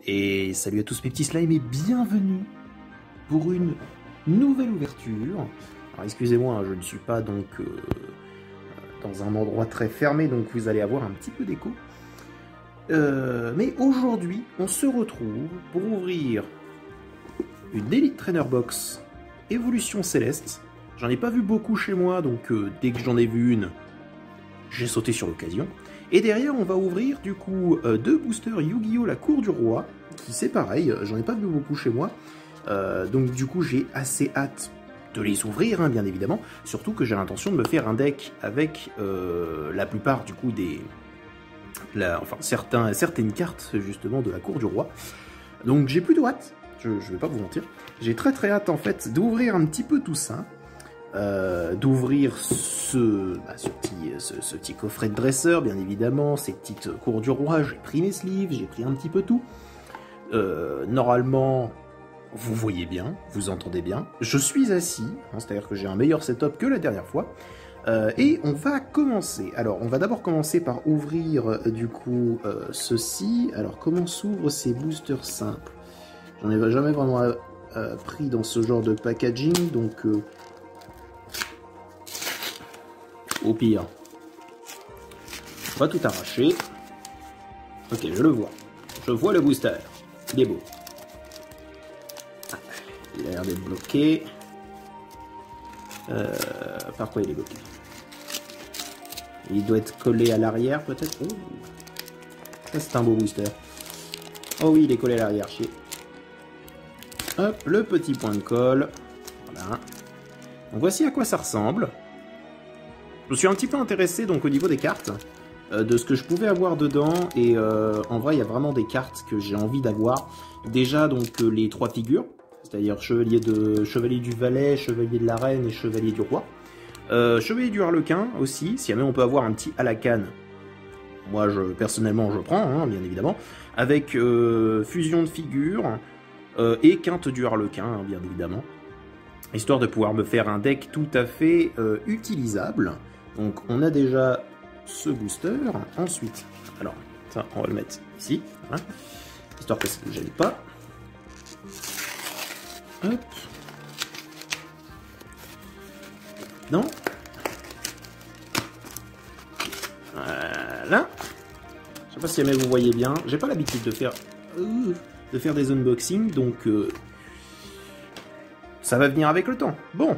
Et salut à tous mes petits slimes et bienvenue pour une nouvelle ouverture. Alors excusez-moi, hein, je ne suis pas donc dans un endroit très fermé, donc vous allez avoir un petit peu d'écho. Mais aujourd'hui, on se retrouve pour ouvrir une Elite Trainer Box Évolution Céleste. J'en ai pas vu beaucoup chez moi, donc dès que j'en ai vu une, j'ai sauté sur l'occasion. Et derrière, on va ouvrir du coup deux boosters Yu-Gi-Oh! La Cour du Roi, qui c'est pareil, j'en ai pas vu beaucoup chez moi. Donc du coup, j'ai assez hâte de les ouvrir, hein, bien évidemment. Surtout que j'ai l'intention de me faire un deck avec la plupart du coup des... certaines cartes justement de la Cour du Roi. Donc j'ai plutôt hâte, je vais pas vous mentir. J'ai très hâte en fait d'ouvrir un petit peu tout ça. D'ouvrir ce petit coffret de dresseur, bien évidemment, ces petites cours du roi, j'ai pris mes sleeves, j'ai pris un petit peu tout. Normalement, vous voyez bien, vous entendez bien, je suis assis, hein, c'est-à-dire que j'ai un meilleur setup que la dernière fois, et on va commencer. Alors, on va d'abord commencer par ouvrir, du coup, ceci. Alors, comment s'ouvrent ces boosters simples? J'en ai jamais vraiment pris dans ce genre de packaging, donc... au pire, on va tout arracher. Ok, je le vois. Je vois le booster. Il est beau. Ah, il a l'air d'être bloqué. Par quoi il est bloqué? Il doit être collé à l'arrière, peut-être. Oh, ça, c'est un beau booster. Oh oui, il est collé à l'arrière. Chier. Hop, le petit point de colle. Voilà. Donc voici à quoi ça ressemble. Je me suis un petit peu intéressé donc au niveau des cartes, de ce que je pouvais avoir dedans, et en vrai il y a vraiment des cartes que j'ai envie d'avoir. Déjà donc les trois figures, c'est-à-dire chevalier du valet, chevalier de la reine et chevalier du roi. Chevalier du harlequin aussi, si jamais on peut avoir un petit à la canne. Moi personnellement je prends, hein, bien évidemment, avec fusion de figures et quinte du harlequin, hein, bien évidemment. Histoire de pouvoir me faire un deck tout à fait utilisable. Donc on a déjà ce booster. Ensuite, alors ça on va le mettre ici, hein, histoire que ça ne gêne pas. Hop. Non. Voilà. Je sais pas si jamais vous voyez bien. J'ai pas l'habitude de faire des unboxings, donc ça va venir avec le temps. Bon.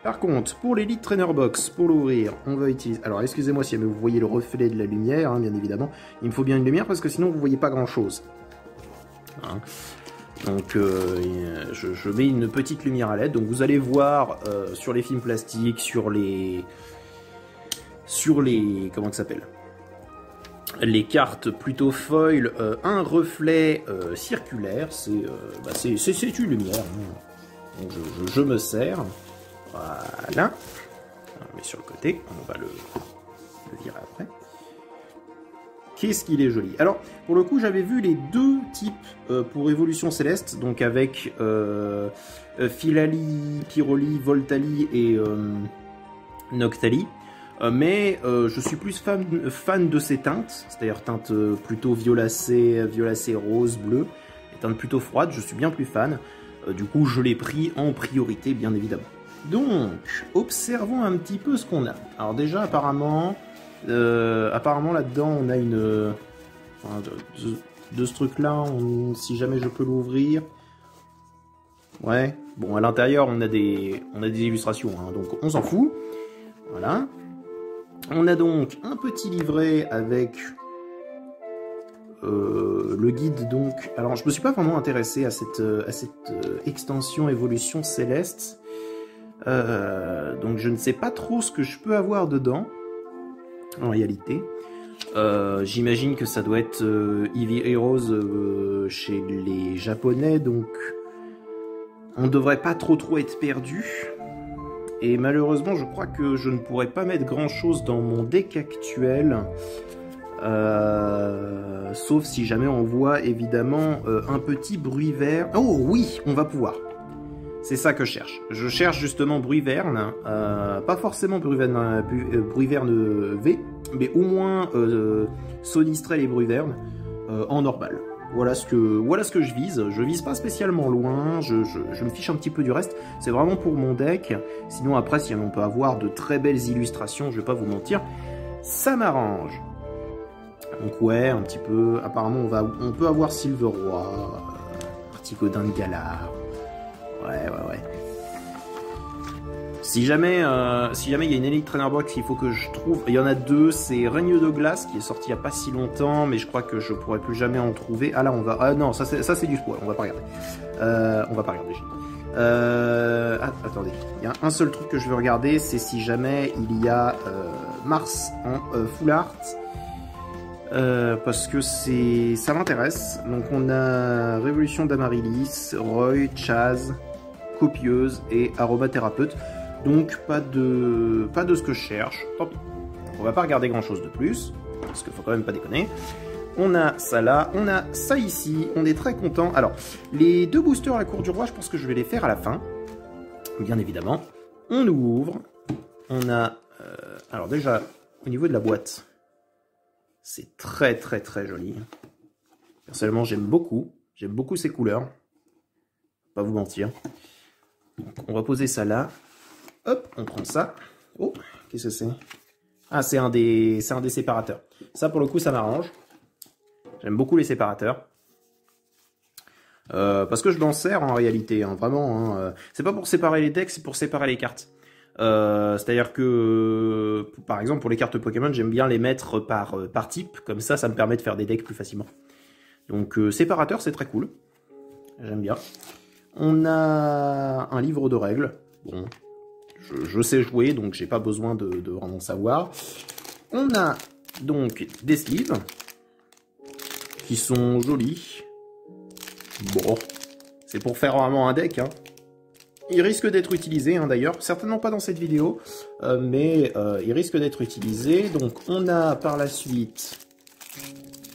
Par contre, pour l'Elite Trainer Box, pour l'ouvrir, on va utiliser... Alors, excusez-moi si vous voyez le reflet de la lumière, hein, bien évidemment. Il me faut bien une lumière parce que sinon, vous ne voyez pas grand-chose. Hein. Donc, je mets une petite lumière à LED. Donc, vous allez voir sur les films plastiques, sur les... Comment ça s'appelle? Les cartes plutôt foil, un reflet circulaire. C'est une lumière. Hein. Donc, je me sers. Voilà, on met sur le côté, on va le virer après. Qu'est-ce qu'il est joli. Alors, pour le coup, j'avais vu les deux types pour Évolution Céleste, donc avec Philali, Pyroli, Voltali et Noctali. Mais je suis plus fan de ces teintes, c'est-à-dire teintes plutôt violacées, rose, bleu, et teintes plutôt froides, je suis bien plus fan. Du coup, je l'ai pris en priorité, bien évidemment. Donc, observons un petit peu ce qu'on a. Alors déjà, apparemment là-dedans, on a une... de ce truc-là, si jamais je peux l'ouvrir... Ouais, bon, à l'intérieur, on a des illustrations, hein, donc on s'en fout. Voilà. On a donc un petit livret avec... le guide, donc... Alors, je me suis pas vraiment intéressé à cette extension Évolution Céleste. Donc je ne sais pas trop ce que je peux avoir dedans en réalité. J'imagine que ça doit être Eevee Heroes chez les japonais, donc on ne devrait pas trop être perdu. Et malheureusement je crois que je ne pourrais pas mettre grand chose dans mon deck actuel, sauf si jamais on voit évidemment un petit bruit vert. Oh oui, on va pouvoir. C'est ça que je cherche. Je cherche justement Bruiverne, pas forcément Bruiverne V, mais au moins Sonistrel et Bruiverne en normal. Voilà ce que je vise. Je vise pas spécialement loin, je me fiche un petit peu du reste. C'est vraiment pour mon deck. Sinon après, si on peut avoir de très belles illustrations, je vais pas vous mentir, ça m'arrange. Donc ouais, un petit peu. Apparemment, on peut avoir Silver Roi, Articodin de Galar. Ouais. Si jamais il y a une Elite Trainer Box qu'il faut que je trouve, il y en a deux, c'est Règne de Glace qui est sorti il n'y a pas si longtemps, mais je crois que je pourrais plus jamais en trouver. Ah là on va, ah non, ça c'est du spoil, on va pas regarder. Attendez, il y a un seul truc que je veux regarder, c'est si jamais il y a Mars en full art. Parce que ça m'intéresse. Donc on a Révolution d'Amaryllis, Roy, Chaz, Copieuse et Aromathérapeute. Donc pas de ce que je cherche. Tant pis. On va pas regarder grand chose de plus, parce qu'il faut quand même pas déconner. On a ça là, on a ça ici, on est très content. Alors, les deux boosters à la Cour du Roi, je pense que je vais les faire à la fin. Bien évidemment. On ouvre. On a... alors déjà, au niveau de la boîte, c'est très joli. Personnellement, j'aime beaucoup ces couleurs. Pas vous mentir. Donc, on va poser ça là. Hop, on prend ça. Oh, qu'est-ce que c'est? Ah, c'est un des séparateurs. Ça, pour le coup, ça m'arrange. J'aime beaucoup les séparateurs. Parce que je m'en sers en réalité, hein, vraiment. Hein, c'est pas pour séparer les decks, c'est pour séparer les cartes. C'est-à-dire que, par exemple, pour les cartes Pokémon, j'aime bien les mettre par type. Comme ça me permet de faire des decks plus facilement. Donc, séparateur, c'est très cool. J'aime bien. On a un livre de règles. Bon, je sais jouer, donc j'ai pas besoin de vraiment savoir. On a donc des sleeves qui sont jolis. Bon, c'est pour faire vraiment un deck. Hein. Il risque d'être utilisé, hein, d'ailleurs. Certainement pas dans cette vidéo, mais il risque d'être utilisé. Donc on a par la suite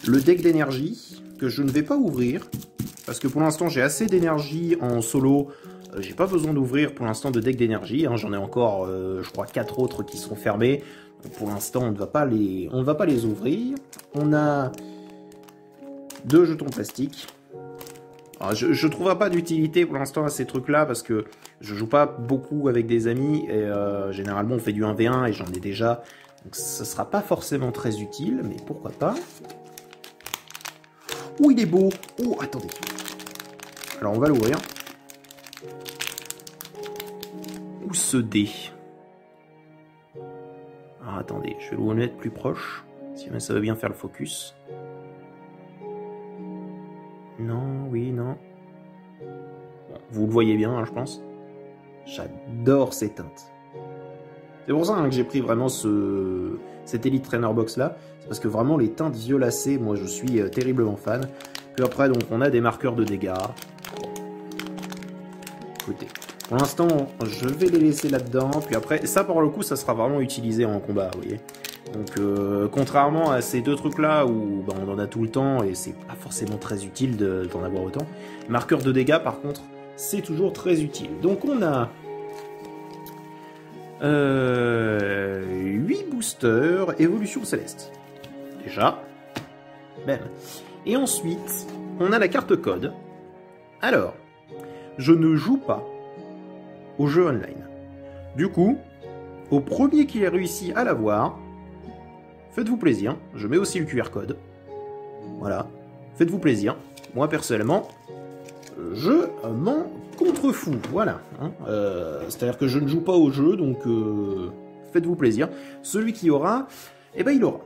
le deck d'énergie que je ne vais pas ouvrir. Parce que pour l'instant, j'ai assez d'énergie en solo. J'ai pas besoin d'ouvrir pour l'instant de deck d'énergie. Hein. J'en ai encore, je crois, 4 autres qui sont fermés. Donc pour l'instant, on ne va pas les ouvrir. On a 2 jetons plastiques. Alors, je ne trouverai pas d'utilité pour l'instant à ces trucs-là parce que je joue pas beaucoup avec des amis. Et généralement, on fait du 1v1 et j'en ai déjà. Donc ce sera pas forcément très utile, mais pourquoi pas. Oh, il est beau. Oh, attendez. Alors, on va l'ouvrir. Où ce dé? Alors, attendez, je vais le mettre plus proche. Si ça veut bien faire le focus. Non, oui, non. Bon, vous le voyez bien, hein, je pense. J'adore ces teintes. C'est pour ça hein, que j'ai pris vraiment cette Elite Trainer Box là. C'est parce que vraiment les teintes violacées, moi je suis terriblement fan. Puis après, donc on a des marqueurs de dégâts. Écoutez, pour l'instant, je vais les laisser là-dedans. Puis après, ça pour le coup, ça sera vraiment utilisé en combat, vous voyez. Donc, contrairement à ces deux trucs-là où on en a tout le temps et c'est pas forcément très utile d'en avoir autant. Marqueurs de dégâts, par contre, c'est toujours très utile. Donc, on a 8 boosters Évolution Céleste. Déjà. Bam. Et ensuite, on a la carte code. Alors, je ne joue pas au jeu online. Du coup, au premier qui a réussi à l'avoir, faites-vous plaisir. Je mets aussi le QR code. Voilà. Faites-vous plaisir. Moi, personnellement, je m'en contrefous. Voilà. Hein. C'est-à-dire que je ne joue pas au jeu, donc faites-vous plaisir. Celui qui aura, eh ben, il aura.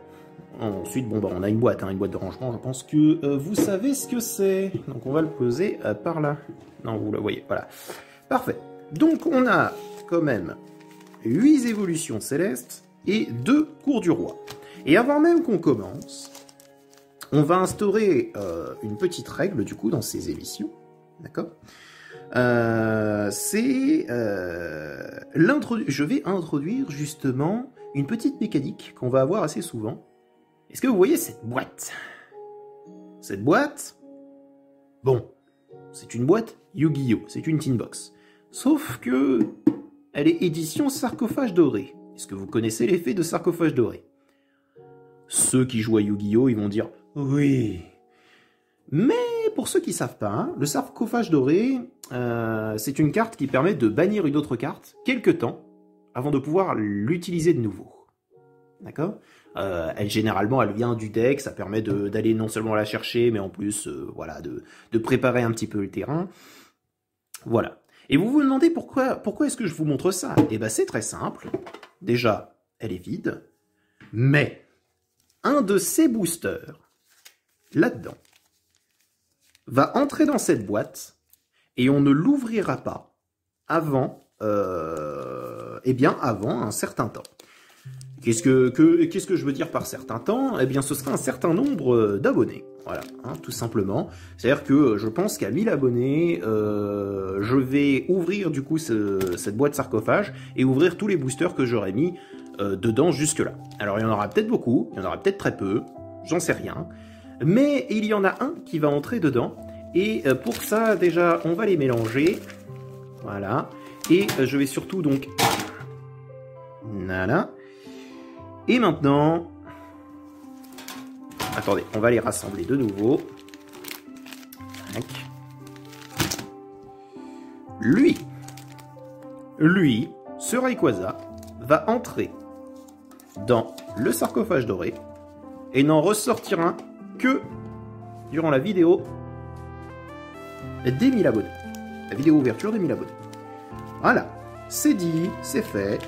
Ensuite, bon, bah, on a une boîte de rangement. Je pense que vous savez ce que c'est. Donc, on va le poser par là. Non, vous le voyez. Voilà. Parfait. Donc, on a quand même 8 évolutions célestes et 2 cours du roi. Et avant même qu'on commence, on va instaurer une petite règle, du coup, dans ces émissions. D'accord ? Je vais introduire, justement, une petite mécanique qu'on va avoir assez souvent. Est-ce que vous voyez cette boîte? Cette boîte, bon, c'est une boîte Yu-Gi-Oh! C'est une tin box. Sauf que elle est édition sarcophage doré. Est-ce que vous connaissez l'effet de sarcophage doré? Ceux qui jouent à Yu-Gi-Oh! Ils vont dire « Oui, Mais pour ceux qui ne savent pas, hein, le sarcophage doré, c'est une carte qui permet de bannir une autre carte quelque temps avant de pouvoir l'utiliser de nouveau. D'accord ? Généralement, elle vient du deck, ça permet d'aller non seulement la chercher, mais en plus voilà, de préparer un petit peu le terrain. Voilà. Et vous vous demandez pourquoi est-ce que je vous montre ça? Eh bien, c'est très simple. Déjà, elle est vide, mais un de ces boosters, là-dedans, va entrer dans cette boîte et on ne l'ouvrira pas avant, avant un certain temps. Qu'est-ce que je veux dire par certain temps? Eh bien, ce sera un certain nombre d'abonnés. Voilà, hein, tout simplement. C'est-à-dire que je pense qu'à 1000 abonnés, je vais ouvrir du coup cette boîte sarcophage et ouvrir tous les boosters que j'aurais mis dedans jusque-là. Alors, il y en aura peut-être beaucoup, il y en aura peut-être très peu, j'en sais rien. Mais il y en a un qui va entrer dedans. Et pour ça, déjà, on va les mélanger. Voilà. Et je vais surtout donc... Voilà. Et maintenant... Attendez, on va les rassembler de nouveau. Tac. Lui, ce Rayquaza, va entrer dans le sarcophage doré et n'en ressortira que durant la vidéo des 1000 abonnés. La vidéo ouverture des 1000 abonnés. Voilà, c'est dit, c'est fait.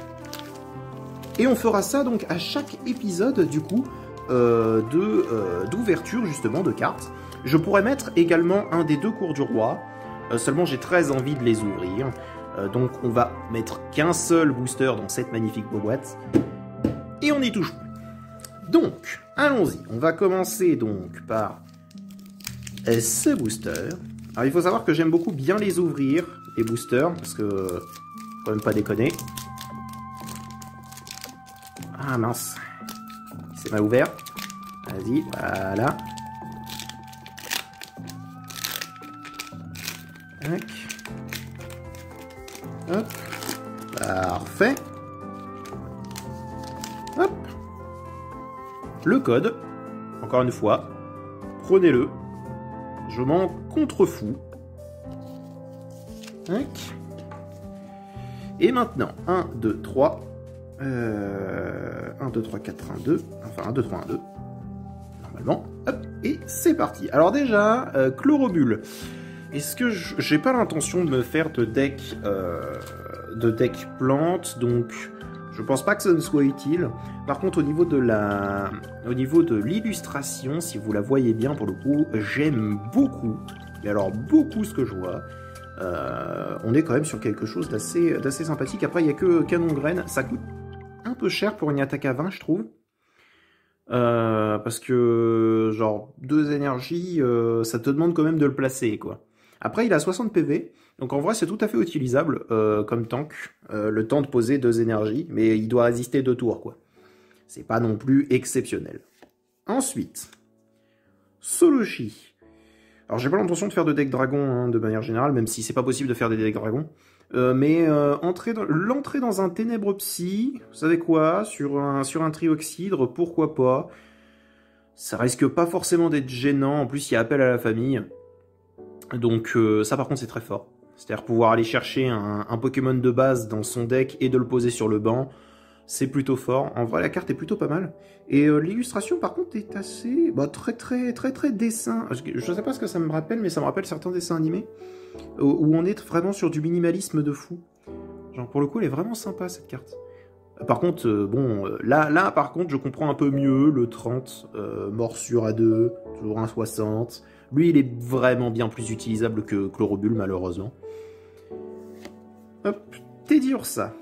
Et on fera ça donc à chaque épisode du coup d'ouverture justement de cartes. Je pourrais mettre également un des deux cours du roi. Seulement j'ai très envie de les ouvrir. Donc on va mettre qu'un seul booster dans cette magnifique boîte. Et on n'y touche plus. Donc, allons-y. On va commencer donc par ce booster. Alors il faut savoir que j'aime beaucoup bien les ouvrir, les boosters, parce que faut quand même pas déconner. Ah mince, c'est mal ouvert. Vas-y, voilà. Tac. Hop. Parfait. Hop. Le code, encore une fois, prenez-le. Je m'en contrefous. Tac. Et maintenant, 1, 2, 3. 1, 2, 3, 4, 1, 2. Enfin, 1, 2, 3, 1, 2. Normalement. Hop. Et c'est parti. Alors déjà, Chlorobule. Est-ce que j'ai pas l'intention de me faire de deck plante, donc je pense pas que ça ne soit utile. Par contre, au niveau de l'illustration, si vous la voyez bien pour le coup, j'aime beaucoup, et alors beaucoup ce que je vois. On est quand même sur quelque chose d'assez sympathique. Après, il n'y a que Canon Graine, ça coûte un peu cher pour une attaque à 20, je trouve. Parce que, genre, 2 énergies, ça te demande quand même de le placer, quoi. Après, il a 60 PV, donc en vrai, c'est tout à fait utilisable comme tank. Le temps de poser 2 énergies, mais il doit résister 2 tours, quoi. C'est pas non plus exceptionnel. Ensuite, Solochi. Alors, j'ai pas l'intention de faire de deck dragon, hein, de manière générale, même si c'est pas possible de faire des decks dragons. Mais l'entrée dans un ténèbre psy, vous savez quoi, sur un trioxydre, pourquoi pas. Ça risque pas forcément d'être gênant, en plus il y a appel à la famille. Donc ça par contre c'est très fort. C'est-à-dire pouvoir aller chercher un Pokémon de base dans son deck et de le poser sur le banc, c'est plutôt fort. En vrai la carte est plutôt pas mal. Et l'illustration par contre est assez... Bah, très dessin. Je sais pas ce que ça me rappelle, mais ça me rappelle certains dessins animés. Où on est vraiment sur du minimalisme de fou. Genre pour le coup elle est vraiment sympa cette carte. Par contre, là par contre je comprends un peu mieux le 30, morsure à 2, toujours un 60. Lui il est vraiment bien plus utilisable que Chlorobule malheureusement. Hop, Teddiursa.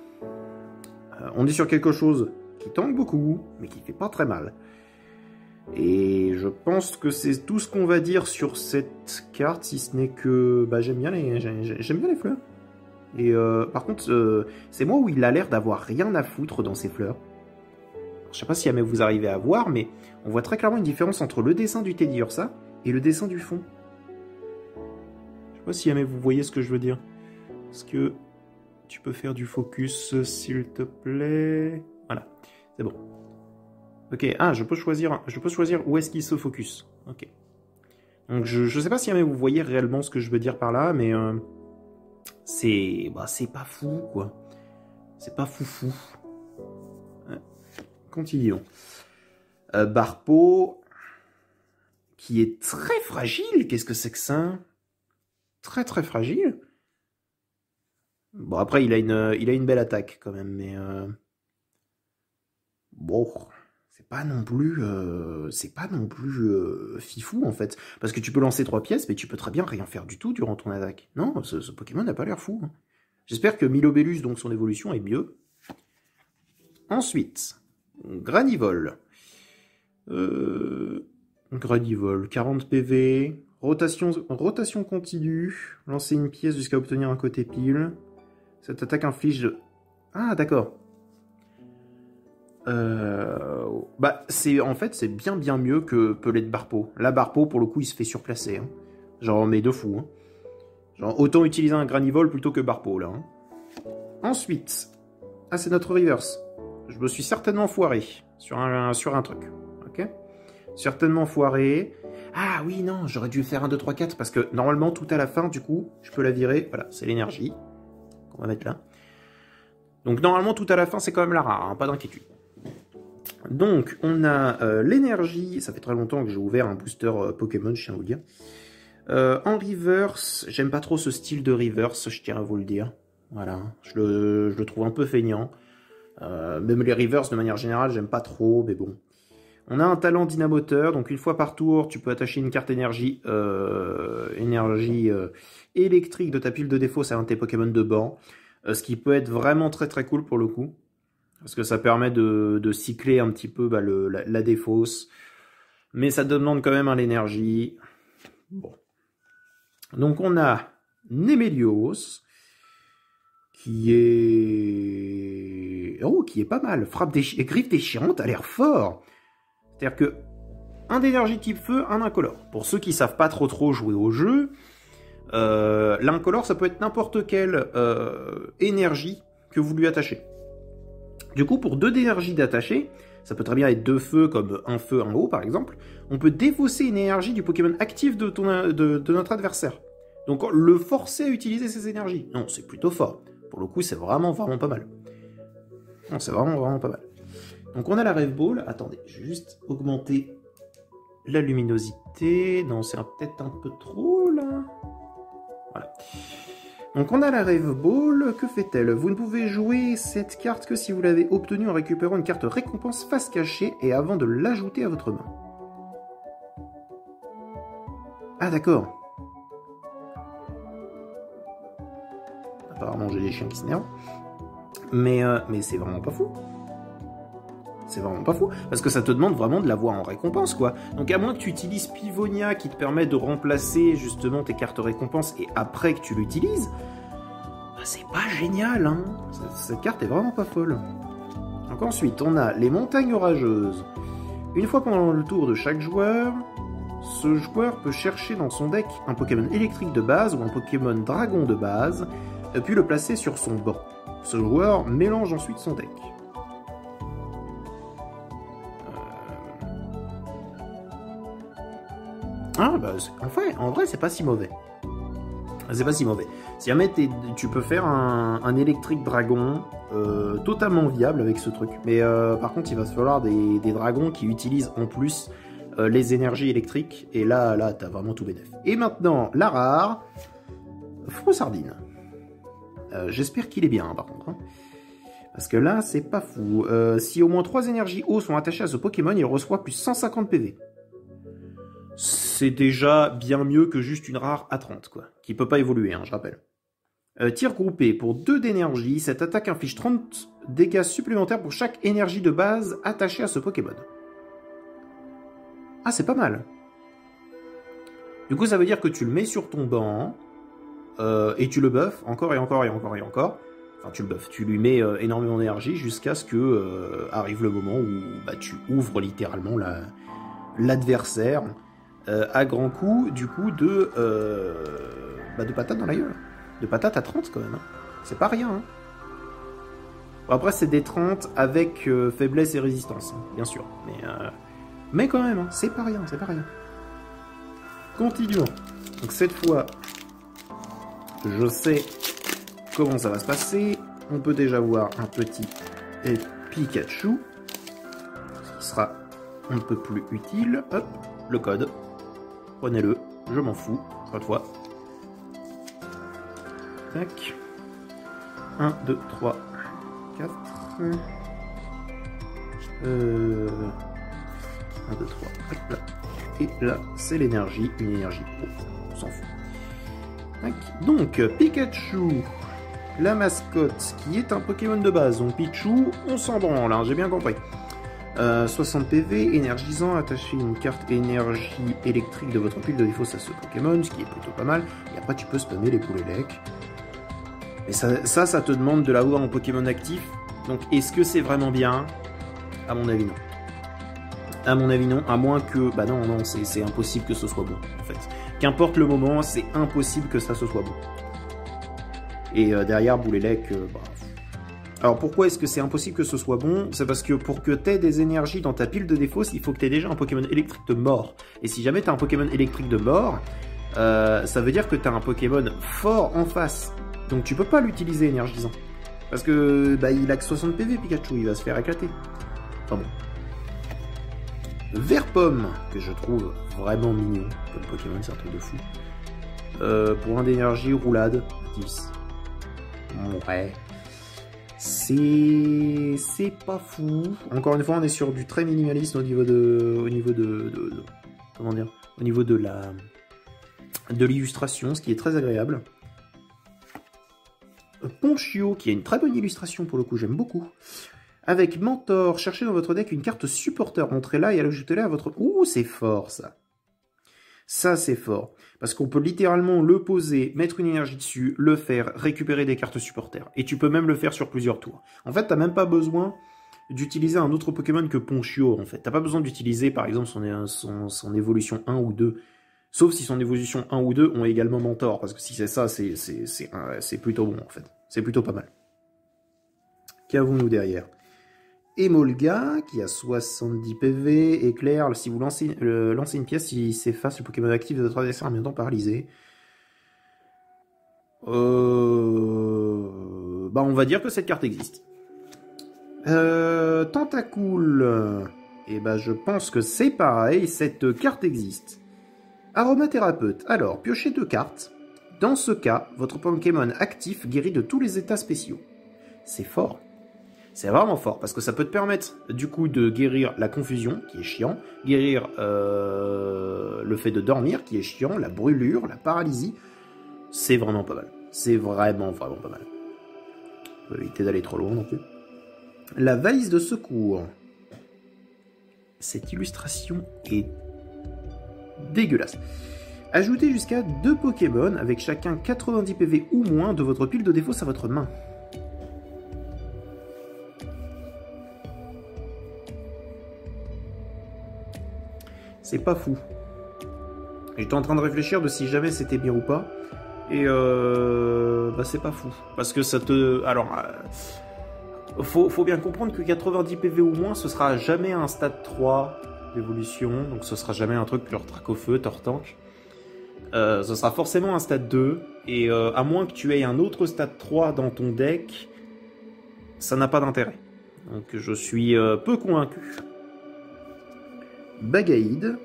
On est sur quelque chose qui tank beaucoup, mais qui fait pas très mal. Et je pense que c'est tout ce qu'on va dire sur cette carte, si ce n'est que bah, j'aime bien les fleurs. Et par contre, c'est moi où il a l'air d'avoir rien à foutre dans ses fleurs. Alors, je sais pas si jamais vous arrivez à voir, mais on voit très clairement une différence entre le dessin du Teddiursa et le dessin du fond. Je sais pas si jamais vous voyez ce que je veux dire. Est-ce que tu peux faire du focus, s'il te plaît? Voilà, c'est bon. Ok, ah, je peux choisir où est-ce qu'il se focus. Ok. Donc je sais pas si jamais vous voyez réellement ce que je veux dire par là, mais c'est pas fou, quoi. C'est pas foufou. Ouais. Continuons. Barpo, qui est très fragile. Qu'est-ce que c'est que ça? Très très fragile. Bon, après, il a une belle attaque, quand même, mais... Bon... C'est pas non plus fifou, en fait. Parce que tu peux lancer 3 pièces, mais tu peux très bien rien faire du tout durant ton attaque. Non, ce Pokémon n'a pas l'air fou. Hein. J'espère que Milobellus, donc son évolution, est mieux. Ensuite, Granivol. Granivol, 40 PV, rotation continue, lancer une pièce jusqu'à obtenir un côté pile. Cette attaque inflige de... Ah, d'accord. En fait, c'est bien mieux que Pellet de Barpo. Là, Barpo, pour le coup, il se fait surplacer. Hein. Genre, mais de fou. Hein. Genre, autant utiliser un Granivol plutôt que Barpo, là. Hein. Ensuite... Ah, c'est notre reverse. Je me suis certainement foiré sur un truc. Ok? Certainement foiré. Ah oui, non, j'aurais dû faire 1, 2, 3, 4, parce que normalement, tout à la fin, du coup, je peux la virer. Voilà, c'est l'énergie qu'on va mettre là. Donc, normalement, tout à la fin, c'est quand même la rare, hein, pas d'inquiétude. Donc, on a l'énergie. Ça fait très longtemps que j'ai ouvert un booster Pokémon, je tiens à vous le dire. En reverse, j'aime pas trop ce style de reverse, je tiens à vous le dire. Voilà, je le trouve un peu feignant. Même les reverse, de manière générale, j'aime pas trop, mais bon. On a un talent dynamoteur, donc une fois par tour, tu peux attacher une carte énergie électrique de ta pile de défaut à un de tes Pokémon de banc. Ce qui peut être vraiment très très cool pour le coup. Parce que ça permet de cycler un petit peu la défausse. Mais ça demande quand même à l'énergie. Bon. Donc on a Nemelios. Qui est pas mal. Griffe déchirante a l'air fort. C'est-à-dire que un d'énergie type feu, un incolore. Pour ceux qui savent pas trop jouer au jeu, l'incolore, ça peut être n'importe quelle énergie que vous lui attachez. Du coup, pour 2 d'énergie d'attacher, ça peut très bien être 2 feux, comme un feu, un eau, par exemple, on peut défausser une énergie du Pokémon actif de notre adversaire. Donc, le forcer à utiliser ses énergies. Non, c'est plutôt fort. Pour le coup, c'est vraiment pas mal. Non, c'est vraiment pas mal. Donc, on a la Rêve Ball. Attendez, je vais juste augmenter la luminosité. Non, c'est peut-être un peu trop, là. Voilà. Donc on a la Rêve Ball, que fait-elle? Vous ne pouvez jouer cette carte que si vous l'avez obtenue en récupérant une carte récompense face cachée et avant de l'ajouter à votre main. Ah d'accord. Apparemment j'ai des chiens qui s'énervent. Mais c'est vraiment pas fou. C'est vraiment pas fou, parce que ça te demande vraiment de l'avoir en récompense, quoi. Donc à moins que tu utilises Pivonia qui te permet de remplacer justement tes cartes récompenses et après que tu l'utilises, bah, c'est pas génial, hein. Cette carte est vraiment pas folle. Donc ensuite, on a les montagnes orageuses. Une fois pendant le tour de chaque joueur, ce joueur peut chercher dans son deck un Pokémon électrique de base ou un Pokémon dragon de base, puis le placer sur son banc. Ce joueur mélange ensuite son deck. Ah bah en vrai c'est pas si mauvais. C'est pas si mauvais. Si jamais tu peux faire un électrique dragon totalement viable avec ce truc. Mais par contre il va se falloir des dragons qui utilisent en plus les énergies électriques. Et là t'as vraiment tout bénef. Et maintenant la rare Froussardine. J'espère qu'il est bien par contre. Hein. Parce que là c'est pas fou. Si au moins 3 énergies eau sont attachées à ce Pokémon, il reçoit plus 150 PV. C'est déjà bien mieux que juste une rare à 30, quoi. Qui peut pas évoluer, hein, je rappelle. Tir groupé. Pour 2 d'énergie, cette attaque inflige 30 dégâts supplémentaires pour chaque énergie de base attachée à ce Pokémon. Ah, c'est pas mal. Du coup, ça veut dire que tu le mets sur ton banc, et tu le buffes encore et encore et encore et encore. Enfin, tu le buffes, tu lui mets énormément d'énergie jusqu'à ce que arrive le moment où bah, tu ouvres littéralement l'adversaire. À grands coups, du coup, de patates dans la gueule. De patates à 30, quand même. Hein. C'est pas rien. Hein. Bon, après, c'est des 30 avec faiblesse et résistance, hein, bien sûr. Mais quand même, hein, c'est pas rien, c'est pas rien. continuons. Donc cette fois, je sais comment ça va se passer. On peut déjà voir un petit Pikachu, ce qui sera un peu plus utile. Hop, le code. Prenez-le, je m'en fous, pas de fois. Tac. 1, 2, 3, 4. 1, 2, 3, hop là. Et là, c'est l'énergie, une énergie pro, on s'en fout. Tac. Donc, Pikachu, la mascotte, qui est un Pokémon de base. Donc, Pichu, on s'en branle, hein, j'ai bien compris. 60 PV, énergisant, attachez une carte énergie électrique de votre pile de défauts à ce Pokémon, ce qui est plutôt pas mal. Et après, tu peux spammer les Poulélec. Et ça te demande de l'avoir en Pokémon actif. Donc, est-ce que c'est vraiment bien? À mon avis, non. À mon avis, non. À moins que... Bah non, non, c'est impossible que ce soit bon, en fait. Qu'importe le moment, c'est impossible que ça se soit bon. Et derrière, Boulélec... bah... Alors, pourquoi est-ce que c'est impossible que ce soit bon? C'est parce que pour que tu aies des énergies dans ta pile de défauts, il faut que tu aies déjà un Pokémon électrique de mort. Et si jamais tu as un Pokémon électrique de mort, ça veut dire que tu as un Pokémon fort en face. Donc tu peux pas l'utiliser énergisant. Parce que bah, il a que 60 PV Pikachu, il va se faire éclater. Enfin bon. Vert-Pomme, que je trouve vraiment mignon comme Pokémon, c'est un truc de fou. Pour un d'énergie, roulade, 10. Ouais. C'est pas fou. Encore une fois, on est sur du très minimaliste au niveau de comment dire, au niveau de l'illustration, ce qui est très agréable. Ponchio, qui a une très bonne illustration pour le coup, j'aime beaucoup. Avec Mentor, cherchez dans votre deck une carte supporter, montrez-la et ajoutez-la à votre... Ouh, c'est fort ça. Ça, c'est fort. Parce qu'on peut littéralement le poser, mettre une énergie dessus, le faire, récupérer des cartes supporters. Et tu peux même le faire sur plusieurs tours. En fait, t'as même pas besoin d'utiliser un autre Pokémon que Ponchio, en fait. T'as pas besoin d'utiliser, par exemple, son évolution 1 ou 2. Sauf si son évolution 1 ou 2 ont également Mentor. Parce que si c'est ça, c'est plutôt bon, en fait. C'est plutôt pas mal. Qu'avons-nous derrière? Emolga, qui a 70 PV, éclair, si vous lancez une pièce, il s'efface le Pokémon actif de votre adversaire en même temps paralysé. Bah on va dire que cette carte existe. Tentacool, et bah je pense que c'est pareil, cette carte existe. Aromathérapeute, alors piochez 2 cartes. Dans ce cas, votre Pokémon actif guérit de tous les états spéciaux. C'est fort. C'est vraiment fort, parce que ça peut te permettre, du coup, de guérir la confusion, qui est chiant, guérir le fait de dormir, qui est chiant, la brûlure, la paralysie. C'est vraiment pas mal. C'est vraiment pas mal. On peut éviter d'aller trop loin non plus. La valise de secours. Cette illustration est dégueulasse. Ajoutez jusqu'à 2 Pokémon, avec chacun 90 PV ou moins de votre pile de défauts à votre main. C'est pas fou. J'étais en train de réfléchir de si jamais c'était bien ou pas. Et bah c'est pas fou. Parce que ça te... Alors, faut bien comprendre que 90 PV ou moins, ce sera jamais un stade 3 d'évolution. Donc ce sera jamais un truc genre Dracofeu, Tortank. Ce sera forcément un stade 2. Et à moins que tu aies un autre stade 3 dans ton deck, ça n'a pas d'intérêt. Donc je suis peu convaincu. Bagaïd,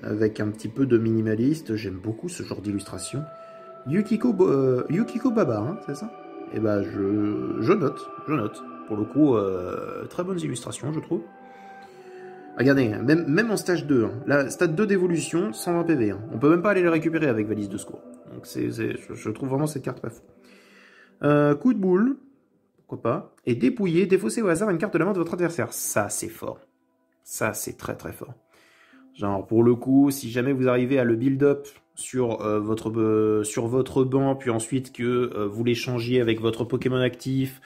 avec un petit peu de minimaliste, j'aime beaucoup ce genre d'illustration. Yukiko Baba, hein, c'est ça? Et bah je note. Pour le coup, très bonnes illustrations, je trouve. Regardez, même en stage 2, hein, là, stade 2 d'évolution, 120 PV. Hein. On peut même pas aller les récupérer avec valise de secours. Donc je trouve vraiment cette carte pas fou. Coup de boule, pourquoi pas. Et dépouiller, défausser au hasard une carte de la main de votre adversaire. Ça, c'est fort. Ça, c'est très très fort. Genre, pour le coup, si jamais vous arrivez à le build-up sur votre banc, puis ensuite que vous l'échangiez avec votre Pokémon actif,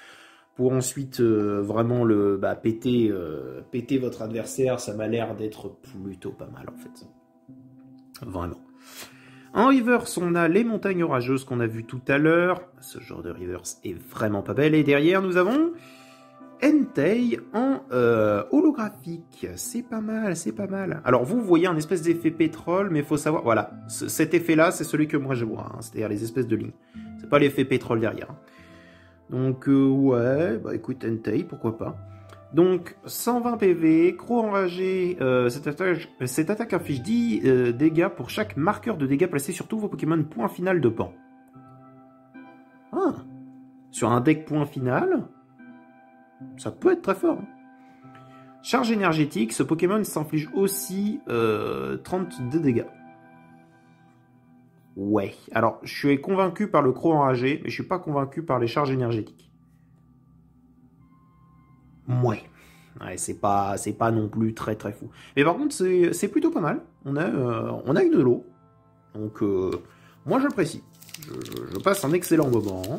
pour ensuite vraiment le péter votre adversaire, ça m'a l'air d'être plutôt pas mal, en fait. Vraiment. En reverse, on a les montagnes orageuses qu'on a vues tout à l'heure. Ce genre de reverse est vraiment pas belle. Et derrière, nous avons Entei en holographique. C'est pas mal, c'est pas mal. Alors vous voyez un espèce d'effet pétrole, mais il faut savoir... Voilà, cet effet-là, c'est celui que moi je vois, hein, c'est-à-dire les espèces de lignes. C'est pas l'effet pétrole derrière. Donc ouais, bah écoute, Entei, pourquoi pas. Donc 120 PV, Croc enragé, cette attaque inflige 10 dégâts pour chaque marqueur de dégâts placé sur tous vos Pokémon point final de pan. Ah, sur un deck point final, ça peut être très fort. Charge énergétique, ce Pokémon s'inflige aussi 30 de dégâts. Ouais, alors je suis convaincu par le Croc enragé, mais je suis pas convaincu par les charges énergétiques. Ouais. Ouais, c'est pas non plus très très fou. Mais par contre, c'est plutôt pas mal. On a une de l'eau. Donc, moi j'apprécie. Je passe un excellent moment.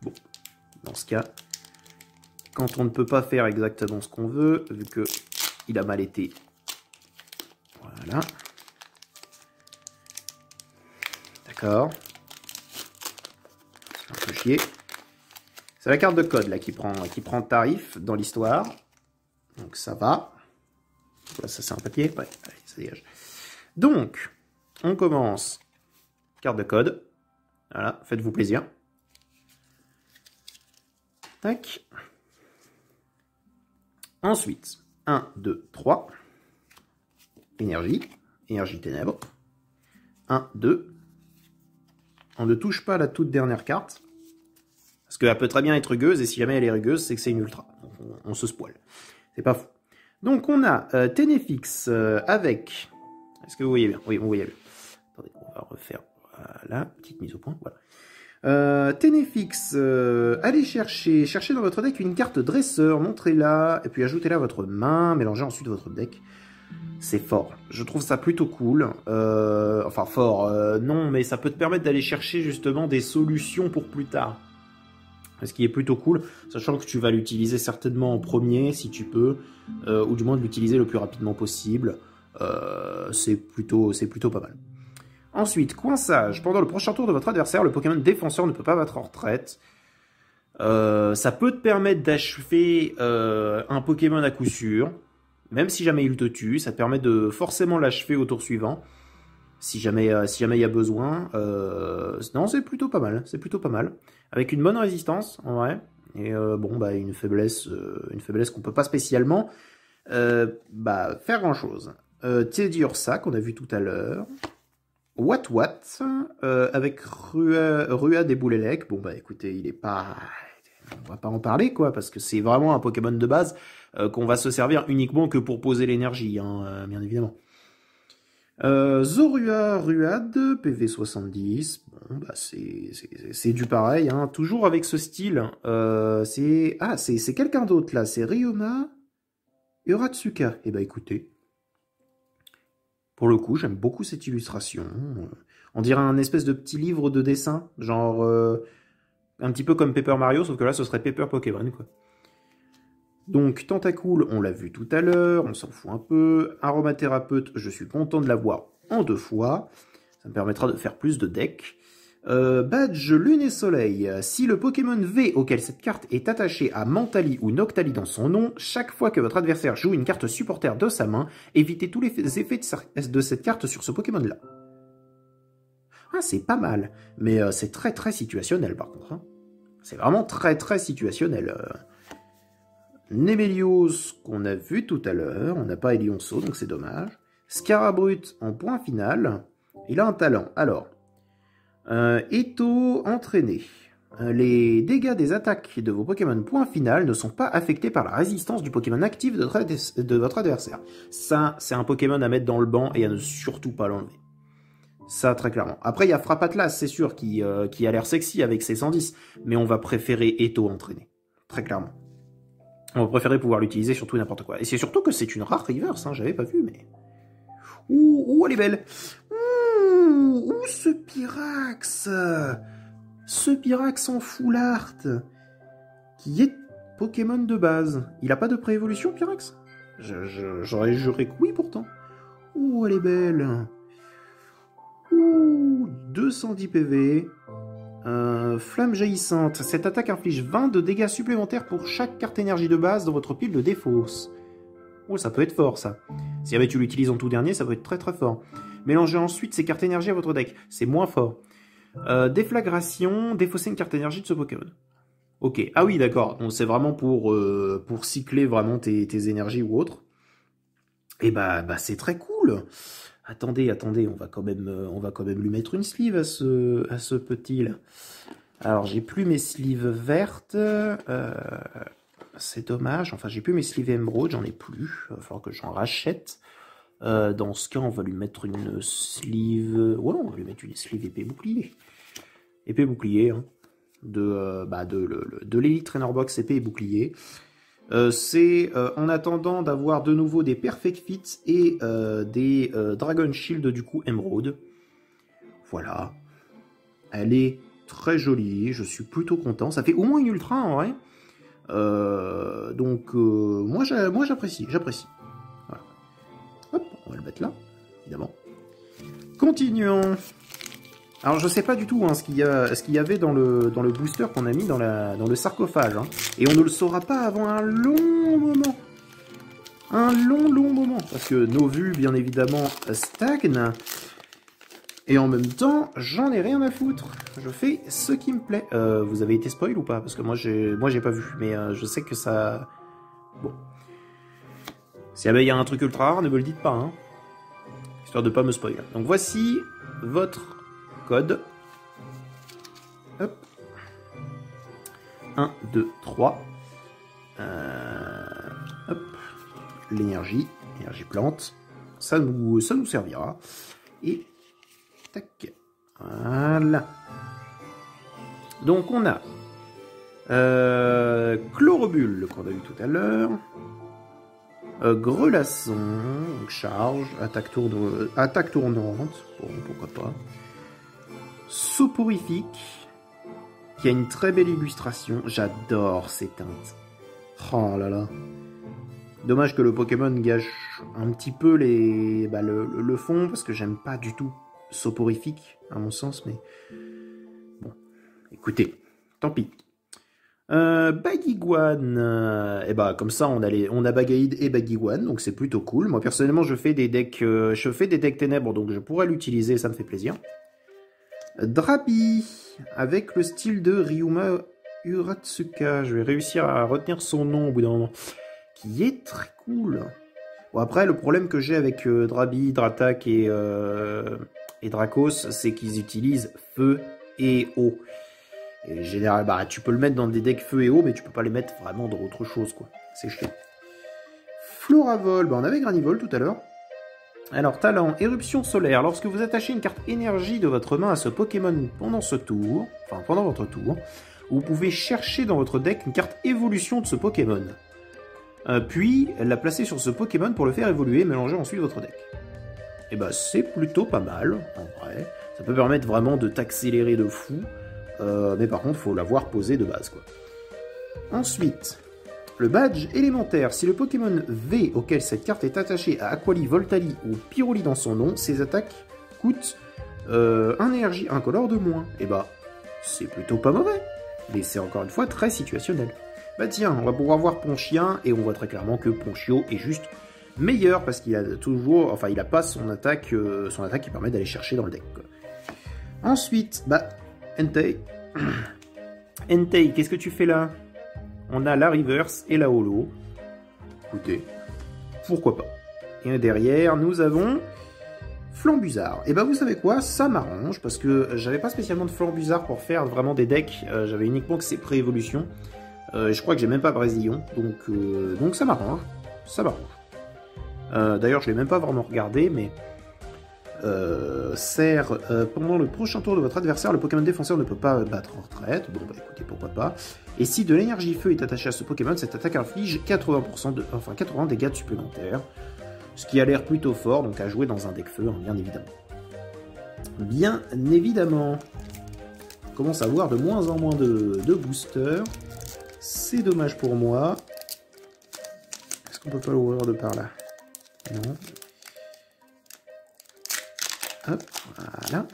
Bon, dans ce cas, quand on ne peut pas faire exactement ce qu'on veut, vu que il a mal été. Voilà. D'accord. Un peu chier. C'est la carte de code là qui prend tarif dans l'histoire. Donc ça va. Voilà, ça c'est un papier. Ouais, allez, ça dégage. Donc, on commence. Carte de code. Voilà, faites-vous plaisir. Tac. Ensuite, 1, 2, 3. Énergie. Énergie ténèbres. 1, 2. On ne touche pas la toute dernière carte. Parce qu'elle peut très bien être rugueuse, et si jamais elle est rugueuse, c'est que c'est une ultra. Donc on se spoil. C'est pas fou. Donc on a Ténéfix avec... Est-ce que vous voyez bien? Oui, vous voyez bien. Attendez, on va refaire... Voilà, petite mise au point. Voilà. Ténéfix, allez chercher dans votre deck une carte dresseur, montrez-la, et puis ajoutez-la à votre main, mélangez ensuite votre deck. C'est fort. Je trouve ça plutôt cool. Enfin, fort, non, mais ça peut te permettre d'aller chercher justement des solutions pour plus tard. Ce qui est plutôt cool, sachant que tu vas l'utiliser certainement en premier, si tu peux, ou du moins de l'utiliser le plus rapidement possible. C'est plutôt pas mal. Ensuite, coinçage. Pendant le prochain tour de votre adversaire, le Pokémon défenseur ne peut pas battre en retraite. Ça peut te permettre d'achever un Pokémon à coup sûr. Même si jamais il te tue, ça te permet de forcément l'achever au tour suivant. Si jamais il y a besoin. Non, c'est plutôt pas mal. C'est plutôt pas mal. Avec une bonne résistance, en vrai. Et bon, bah, une faiblesse qu'on peut pas spécialement faire grand chose. Teddiursa, qu'on a vu tout à l'heure. What avec Rua des Boulélec. Bon, bah écoutez, il est pas... On va pas en parler, quoi, parce que c'est vraiment un Pokémon de base qu'on va se servir uniquement que pour poser l'énergie, hein, bien évidemment. Zorua Ruade, PV 70. Bon, bah c'est du pareil, hein, toujours avec ce style. C'est quelqu'un d'autre, là. C'est Ryoma Uratsuka. Eh bah écoutez... Pour le coup, j'aime beaucoup cette illustration. On dirait un espèce de petit livre de dessin, genre un petit peu comme Paper Mario, sauf que là, ce serait Paper Pokémon, quoi. Donc, Tentacool, on l'a vu tout à l'heure, on s'en fout un peu. Aromathérapeute, je suis content de l'avoir en 2 fois. Ça me permettra de faire plus de decks. Badge Lune et Soleil. Si le Pokémon V auquel cette carte est attachée a Mentali ou Noctali dans son nom, chaque fois que votre adversaire joue une carte supporter de sa main, évitez tous les effets de cette carte sur ce Pokémon-là. Ah, c'est pas mal, mais c'est très très situationnel par contre. Hein. C'est vraiment très très situationnel. Nemelios qu'on a vu tout à l'heure, on n'a pas Elionceau donc c'est dommage. Scarabrut en point final, il a un talent. Alors... Eto entraîné. Les dégâts des attaques de vos Pokémon point final ne sont pas affectés par la résistance du Pokémon actif de votre adversaire. Ça, c'est un Pokémon à mettre dans le banc et à ne surtout pas l'enlever. Ça, très clairement. Après, il y a Frappatlas, c'est sûr, qui a l'air sexy avec ses 110, mais on va préférer Eto entraîné. Très clairement. On va préférer pouvoir l'utiliser sur tout et n'importe quoi. Et c'est surtout que c'est une rare reverse, hein, j'avais pas vu, mais... Ouh, elle est belle. Ouh, ce Pyrax. Ce Pyrax en full art. Qui est Pokémon de base. Il a pas de préévolution, Pyrax? J'aurais juré que oui, pourtant. Ouh, elle est belle. Ouh, 210 PV. Flamme jaillissante. Cette attaque inflige 20 de dégâts supplémentaires pour chaque carte énergie de base dans votre pile de défausse. Oh, ça peut être fort, ça. Si jamais tu l'utilises en tout dernier, ça peut être très très fort. Mélangez ensuite ces cartes énergie à votre deck. C'est moins fort. Déflagration. Défausser une carte énergie de ce Pokémon. Ok. Ah oui, d'accord. Donc c'est vraiment pour cycler vraiment tes énergies ou autres. Et bah c'est très cool. Attendez, on va quand même lui mettre une sleeve à ce petit là. Alors j'ai plus mes sleeves vertes, c'est dommage. Enfin j'ai plus mes sleeves émeraude, j'en ai plus. Il va falloir que j'en rachète. Dans ce cas, on va lui mettre une sleeve. Ouais, on va lui mettre une sleeve épée bouclier. Épée bouclier, hein. De l'Elite Trainer Box épée et bouclier. C'est en attendant d'avoir de nouveau des Perfect Fit et des Dragon Shield du coup Emerald. Voilà. Elle est très jolie, je suis plutôt content. Ça fait au moins une ultra en vrai. Donc moi j'apprécie. Voilà. Hop, on va le mettre là, évidemment. Continuons. Alors je sais pas du tout hein, ce qu'il y avait dans le booster qu'on a mis dans le sarcophage. Hein. Et on ne le saura pas avant un long moment. Un long moment. Parce que nos vues, bien évidemment, stagnent. Et en même temps, j'en ai rien à foutre. Je fais ce qui me plaît. Vous avez été spoil ou pas? Parce que moi j'ai pas vu. Mais je sais que ça... Bon. Si jamais il y a un truc ultra rare, ne me le dites pas. Hein. Histoire de pas me spoil. Donc voici votre... code. Hop. 1, 2, 3. Hop. L'énergie. Énergie plante. Ça nous servira. Et tac. Voilà. Donc on a Chlorobule qu'on a vu tout à l'heure. Grelasson, donc charge, attaque tournante, bon, pourquoi pas. Soporifique, qui a une très belle illustration. J'adore ces teintes. Oh là là. Dommage que le Pokémon gâche un petit peu le fond, parce que j'aime pas du tout Soporifique, à mon sens, mais... Bon, écoutez, tant pis. Baguiguane, et bah comme ça on a Bagaïd et Baguiguane, donc c'est plutôt cool. Moi personnellement je fais des decks ténèbres, donc je pourrais l'utiliser, ça me fait plaisir. Drabi, avec le style de Ryuma Uratsuka, je vais réussir à retenir son nom au bout d'un moment, qui est très cool. Bon après le problème que j'ai avec Drabi, Dratak et Dracos, c'est qu'ils utilisent feu et eau. Et général, tu peux le mettre dans des decks feu et eau, mais tu peux pas les mettre vraiment dans autre chose, quoi. C'est chiant. Floravol, on avait Granivol tout à l'heure. Alors, talent, éruption solaire. Lorsque vous attachez une carte énergie de votre main à ce Pokémon pendant ce tour, enfin pendant votre tour, vous pouvez chercher dans votre deck une carte évolution de ce Pokémon. Puis, la placer sur ce Pokémon pour le faire évoluer et mélanger ensuite votre deck. Et bah, c'est plutôt pas mal, en vrai. Ça peut permettre vraiment de t'accélérer de fou. Mais par contre, il faut l'avoir posé de base, quoi. Ensuite, le badge élémentaire. Si le Pokémon V auquel cette carte est attachée a Aquali, Voltali ou Pyroli dans son nom, ses attaques coûtent 1 énergie incolore de moins. Et bah, c'est plutôt pas mauvais. Mais c'est encore une fois très situationnel. Bah tiens, on va pouvoir voir Ponchien, et on voit très clairement que Ponchio est juste meilleur, parce qu'il a toujours... Enfin, il a pas son attaque qui permet d'aller chercher dans le deck, quoi. Ensuite, Entei. Entei, qu'est-ce que tu fais là? On a la reverse et la holo. Écoutez, pourquoi pas. Et derrière, nous avons Flambuzard. Et vous savez quoi? Ça m'arrange, parce que j'avais pas spécialement de Flambuzard pour faire vraiment des decks. J'avais uniquement que ses pré-évolutions. Je crois que j'ai même pas Brésillon, donc ça m'arrange. Ça m'arrange. D'ailleurs, je l'ai même pas vraiment regardé, mais... pendant le prochain tour de votre adversaire, le Pokémon défenseur ne peut pas battre en retraite. Bon, écoutez, pourquoi pas. Et si de l'énergie feu est attachée à ce Pokémon, cette attaque inflige 80 dégâts supplémentaires. Ce qui a l'air plutôt fort, donc à jouer dans un deck feu, hein, bien évidemment. Bien évidemment. On commence à avoir de moins en moins de boosters. C'est dommage pour moi. Est-ce qu'on peut pas l'ouvrir de par là? Non. Hop, voilà.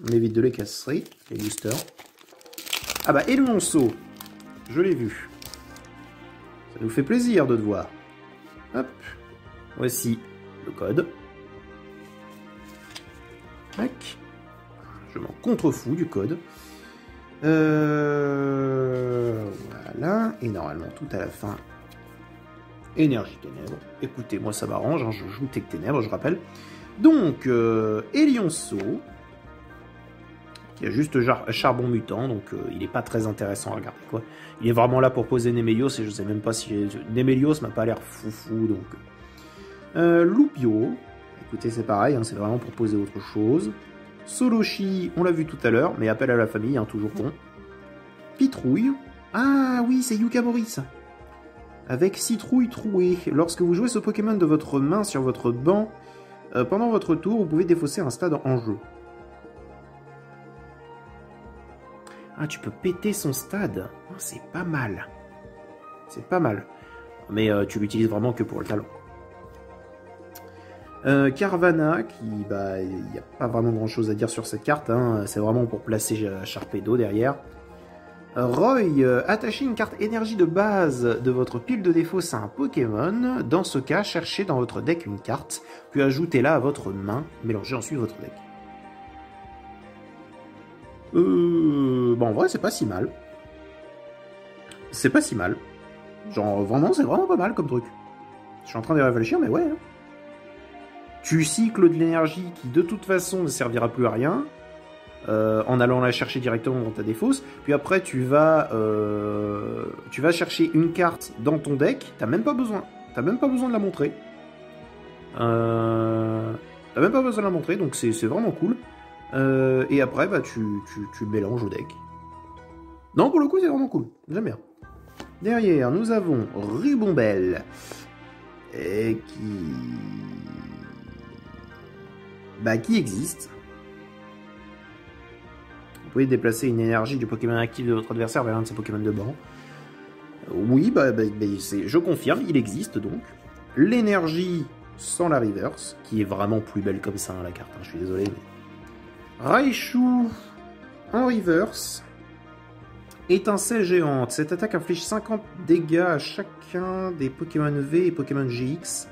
On évite de les casser, les boosters. Ah bah, Elionceau, je l'ai vu. Ça nous fait plaisir de te voir. Hop, voici le code. Tac. Je m'en contrefous du code. Voilà. Et normalement, tout à la fin, énergie ténèbres. Écoutez, moi ça m'arrange, hein, je joue Tech Ténèbres, je rappelle. Donc, Elionceau, qui a juste charbon mutant, donc il n'est pas très intéressant à regarder, quoi. Il est vraiment là pour poser Némélios, et je sais même pas si... Némélios m'a pas l'air foufou, donc... Loupio, écoutez, c'est pareil, hein, c'est vraiment pour poser autre chose. Soloshi, on l'a vu tout à l'heure, mais appel à la famille, hein, toujours bon. Pitrouille. Ah oui, c'est Yukamori, ça. Avec Citrouille Trouée. Lorsque vous jouez ce Pokémon de votre main sur votre banc, pendant votre tour, vous pouvez défausser un stade en jeu. Ah, tu peux péter son stade. Oh, c'est pas mal. C'est pas mal. Mais tu l'utilises vraiment que pour le talent. Carvana, qui, bah, il n'y a pas vraiment grand chose à dire sur cette carte, hein. C'est vraiment pour placer Sharpedo derrière. Roy, attachez une carte énergie de base de votre pile de défausse à un Pokémon. Dans ce cas, cherchez dans votre deck une carte, puis ajoutez-la à votre main. Mélangez ensuite votre deck. Bon, en vrai, c'est pas si mal. C'est pas si mal. Genre, vraiment, c'est vraiment pas mal comme truc. Je suis en train de réfléchir, mais ouais. Hein. Tu cycles de l'énergie qui, de toute façon, ne servira plus à rien. En allant la chercher directement dans ta défausse. Puis après, tu vas chercher une carte dans ton deck. T'as même pas besoin. T'as même pas besoin de la montrer. T'as même pas besoin de la montrer, donc c'est vraiment cool. Et après, bah, tu mélanges au deck. Non, pour le coup, c'est vraiment cool. J'aime bien. Derrière, nous avons Ribombelle. Qui existe. Vous pouvez déplacer une énergie du Pokémon actif de votre adversaire vers un de ses Pokémon de banc. Oui, je confirme, il existe donc. L'énergie sans la reverse, qui est vraiment plus belle comme ça, hein, la carte, hein, je suis désolé. Mais... Raichu en reverse. Étincelle géante. Cette attaque inflige 50 dégâts à chacun des Pokémon V et Pokémon GX,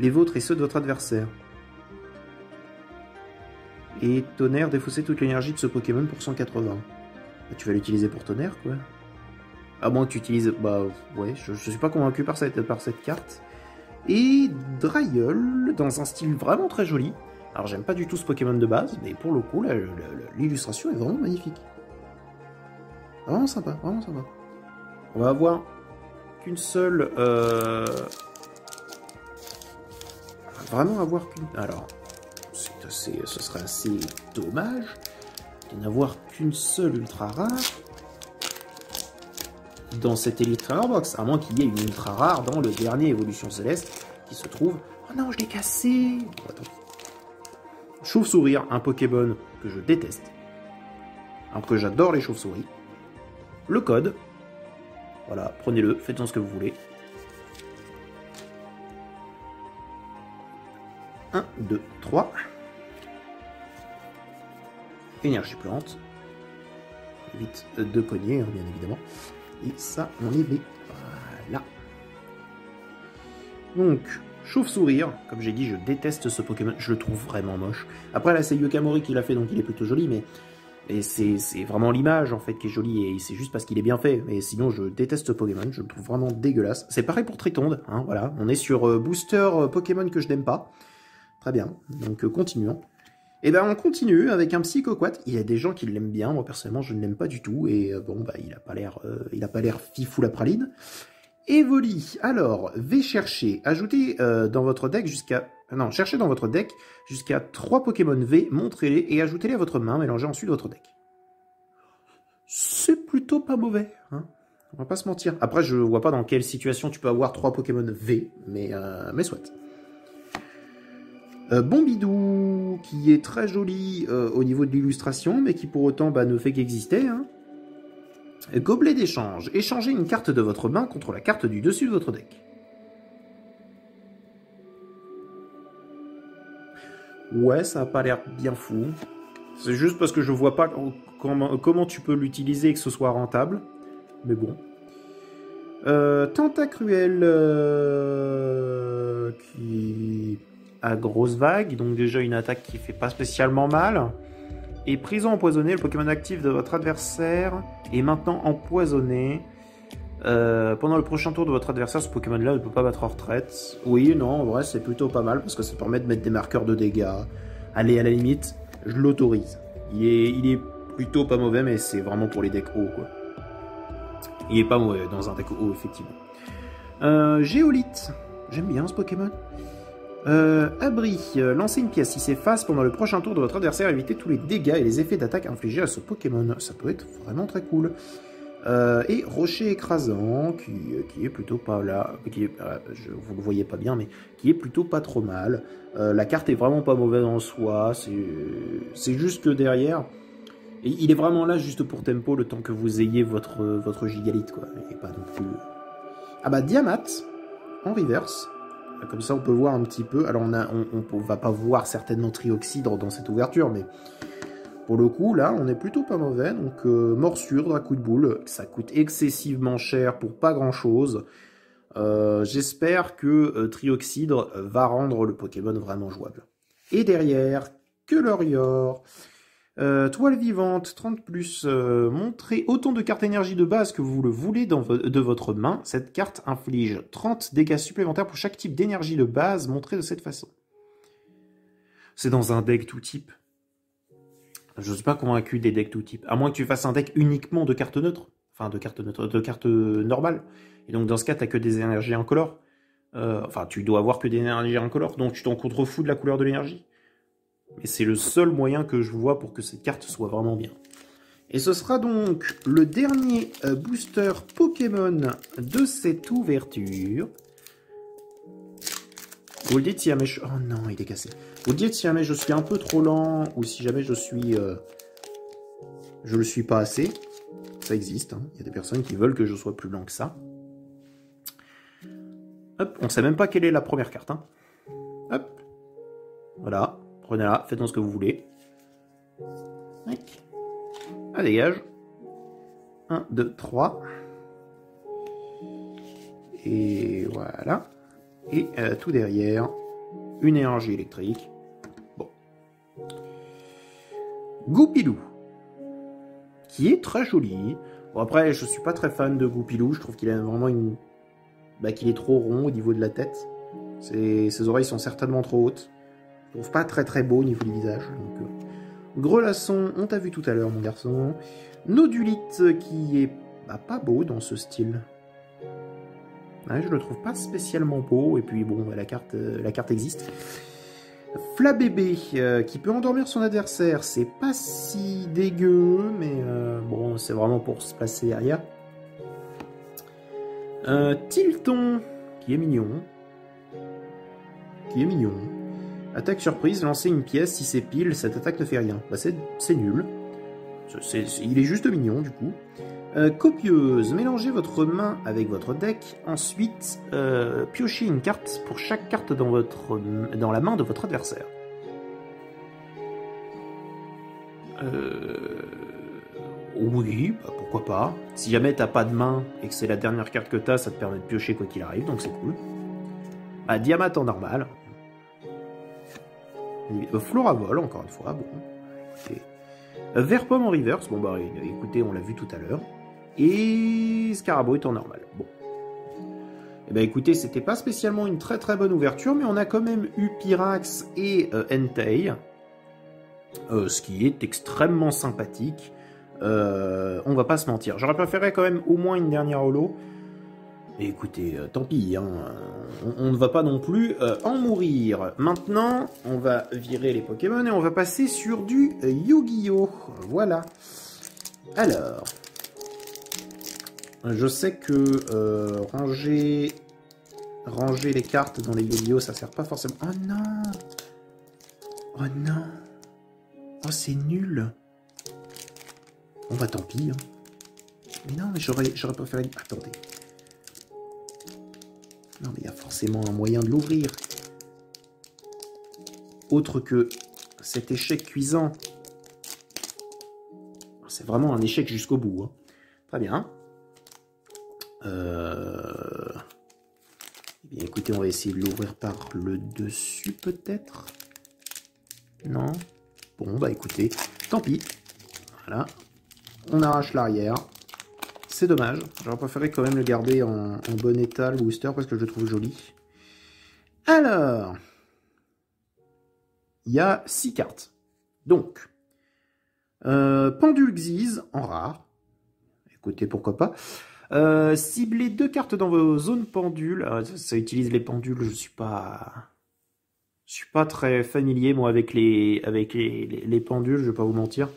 les vôtres et ceux de votre adversaire. Et tonnerre, défausser toute l'énergie de ce Pokémon pour 180. Bah, tu vas l'utiliser pour tonnerre, quoi. À moins que tu utilises... Bah, ouais, je suis pas convaincu par cette carte. Et Draiol, dans un style vraiment très joli. Alors, j'aime pas du tout ce Pokémon de base, mais pour le coup, l'illustration est vraiment magnifique. Vraiment sympa, vraiment sympa. On va avoir qu'une seule... Vraiment avoir qu'une... Alors... ce serait assez dommage de n'avoir qu'une seule ultra rare dans cette Ultra Rare Box, à moins qu'il y ait une ultra rare dans le dernier Évolution Céleste qui se trouve... Oh non, je l'ai cassé. Attends. Chauve-sourire, un Pokémon que je déteste, alors que j'adore les chauves-souris. Le code, voilà, prenez-le, faites-en ce que vous voulez. 1, 2, 3... Énergie plante. Vite de cogner, hein, bien évidemment. Et ça, on les met. Voilà. Donc, chauve-sourire. Comme j'ai dit, je déteste ce Pokémon. Je le trouve vraiment moche. Après, là, c'est Yukamori qui l'a fait, donc il est plutôt joli, mais c'est vraiment l'image, en fait, qui est jolie, et c'est juste parce qu'il est bien fait. Mais sinon, je déteste ce Pokémon. Je le trouve vraiment dégueulasse. C'est pareil pour Tritonde, hein, voilà. On est sur booster Pokémon que je n'aime pas. Très bien. Donc, continuons. Et ben on continue avec un Psychoquat. Il y a des gens qui l'aiment bien, moi personnellement je ne l'aime pas du tout, et bon bah il a pas l'air fifou la praline. Evoli, alors, cherchez dans votre deck cherchez dans votre deck jusqu'à 3 Pokémon V, montrez-les et ajoutez-les à votre main, mélangez ensuite votre deck. C'est plutôt pas mauvais, hein. On va pas se mentir. Après je vois pas dans quelle situation tu peux avoir 3 Pokémon V, mais soit. Bombidou, qui est très joli au niveau de l'illustration, mais qui pour autant ne fait qu'exister. Hein. Gobelet d'échange. Échangez une carte de votre main contre la carte du dessus de votre deck. Ouais, ça n'a pas l'air bien fou. C'est juste parce que je vois pas comment tu peux l'utiliser et que ce soit rentable. Mais bon. Tentacruel qui a grosse vague, donc déjà une attaque qui fait pas spécialement mal. Et prison empoisonnée, le Pokémon actif de votre adversaire est maintenant empoisonné. Pendant le prochain tour de votre adversaire, ce Pokémon-là ne peut pas battre en retraite. Oui, non, en vrai, c'est plutôt pas mal parce que ça permet de mettre des marqueurs de dégâts. Allez, à la limite, je l'autorise. Il est plutôt pas mauvais, mais c'est vraiment pour les decks hauts, quoi. Il est pas mauvais dans un deck haut, effectivement. Géolite. J'aime bien ce Pokémon. Abri. Lancez une pièce. Si s'efface pendant le prochain tour de votre adversaire, évitez tous les dégâts et les effets d'attaque infligés à ce Pokémon. Ça peut être vraiment très cool. Et Rocher écrasant, qui est plutôt pas là, vous le voyez pas bien, mais qui est plutôt pas trop mal. La carte est vraiment pas mauvaise en soi, c'est juste que derrière, et il est vraiment là juste pour tempo le temps que vous ayez votre gigalite, quoi, et pas non plus... Ah bah Diamat, en reverse, comme ça on peut voir un petit peu, alors on va pas voir certainement Trioxydre dans cette ouverture, mais... Pour le coup, là, on est plutôt pas mauvais. Donc, morsure d'un coup de boule. Ça coûte excessivement cher pour pas grand-chose. J'espère que Trioxydre va rendre le Pokémon vraiment jouable. Et derrière, Keulorior. Toile vivante, 30+. Montrez autant de cartes énergie de base que vous le voulez de votre main. Cette carte inflige 30 dégâts supplémentaires pour chaque type d'énergie de base montré de cette façon. C'est dans un deck tout type. Je ne suis pas convaincu des decks tout type. À moins que tu fasses un deck uniquement de cartes neutres. Enfin, de cartes neutres, de cartes normales. Et donc, dans ce cas, tu n'as que des énergies incolores. Enfin, tu dois avoir que des énergies incolores. Donc, tu t'en contrefous de la couleur de l'énergie. Mais c'est le seul moyen que je vois pour que cette carte soit vraiment bien. Et ce sera donc le dernier booster Pokémon de cette ouverture. Vous le dites si jamais je... Oh non, il est cassé. Vous le dites si jamais je suis un peu trop lent ou si jamais je le suis pas assez. Ça existe, hein. Il y a des personnes qui veulent que je sois plus lent que ça. Hop, on sait même pas quelle est la première carte, hein. Hop. Voilà, prenez-la, faites-en ce que vous voulez. Ah, dégage. 1, 2, 3. Et voilà. Et tout derrière, une énergie électrique. Bon. Goupilou. Qui est très joli. Bon, après, je suis pas très fan de Goupilou. Je trouve qu'il a vraiment une... Bah, qu'il est trop rond au niveau de la tête. Ses oreilles sont certainement trop hautes. Je trouve pas très très beau au niveau du visage. Donc, Grelasson, on t'a vu tout à l'heure, mon garçon. Nodulite, qui est pas beau dans ce style. Ouais, je le trouve pas spécialement beau, et puis bon, la carte existe. Flabébé, qui peut endormir son adversaire, c'est pas si dégueu, mais bon, c'est vraiment pour se placer derrière. Tilton, qui est mignon. Attaque surprise, lancer une pièce, si c'est pile, cette attaque ne fait rien. Bah c'est nul. Il est juste mignon, du coup. Copieuse, mélangez votre main avec votre deck, ensuite piochez une carte pour chaque carte dans la main de votre adversaire. Oui, bah pourquoi pas. Si jamais t'as pas de main et que c'est la dernière carte que t'as, ça te permet de piocher quoi qu'il arrive, donc c'est cool. Bah, Diamat en normal. Floravol, encore une fois, bon. Okay. Verpomme en reverse, bon bah écoutez, on l'a vu tout à l'heure. Et Scarabou est en normal. Bon. Et bah écoutez, c'était pas spécialement une très très bonne ouverture, mais on a quand même eu Pyrax et Entei. Ce qui est extrêmement sympathique. On va pas se mentir. J'aurais préféré quand même au moins une dernière holo. Mais écoutez, tant pis, hein, on ne va pas non plus en mourir. Maintenant, on va virer les Pokémon et on va passer sur du Yu-Gi-Oh! Voilà. Alors, je sais que ranger les cartes dans les Yu-Gi-Oh! Ça sert pas forcément... Oh non! Oh non! Oh, c'est nul! Bon bah tant pis. Hein. Mais non, mais j'aurais préféré... Attendez. Non, mais il y a forcément un moyen de l'ouvrir. Autre que cet échec cuisant. vraiment un échec jusqu'au bout. Hein. Très bien. Eh bien, écoutez, on va essayer de l'ouvrir par le dessus, peut-être. Non. Bon, bah écoutez, tant pis. Voilà. On arrache l'arrière. C'est dommage. J'aurais préféré quand même le garder en bon état, le booster, parce que je le trouve joli. Alors, il y a 6 cartes. Donc, Pendule Xiz en rare. Écoutez, pourquoi pas. Ciblez 2 cartes dans vos zones pendules. Ça utilise les pendules, je suis pas très familier, moi, avec les pendules, je vais pas vous mentir.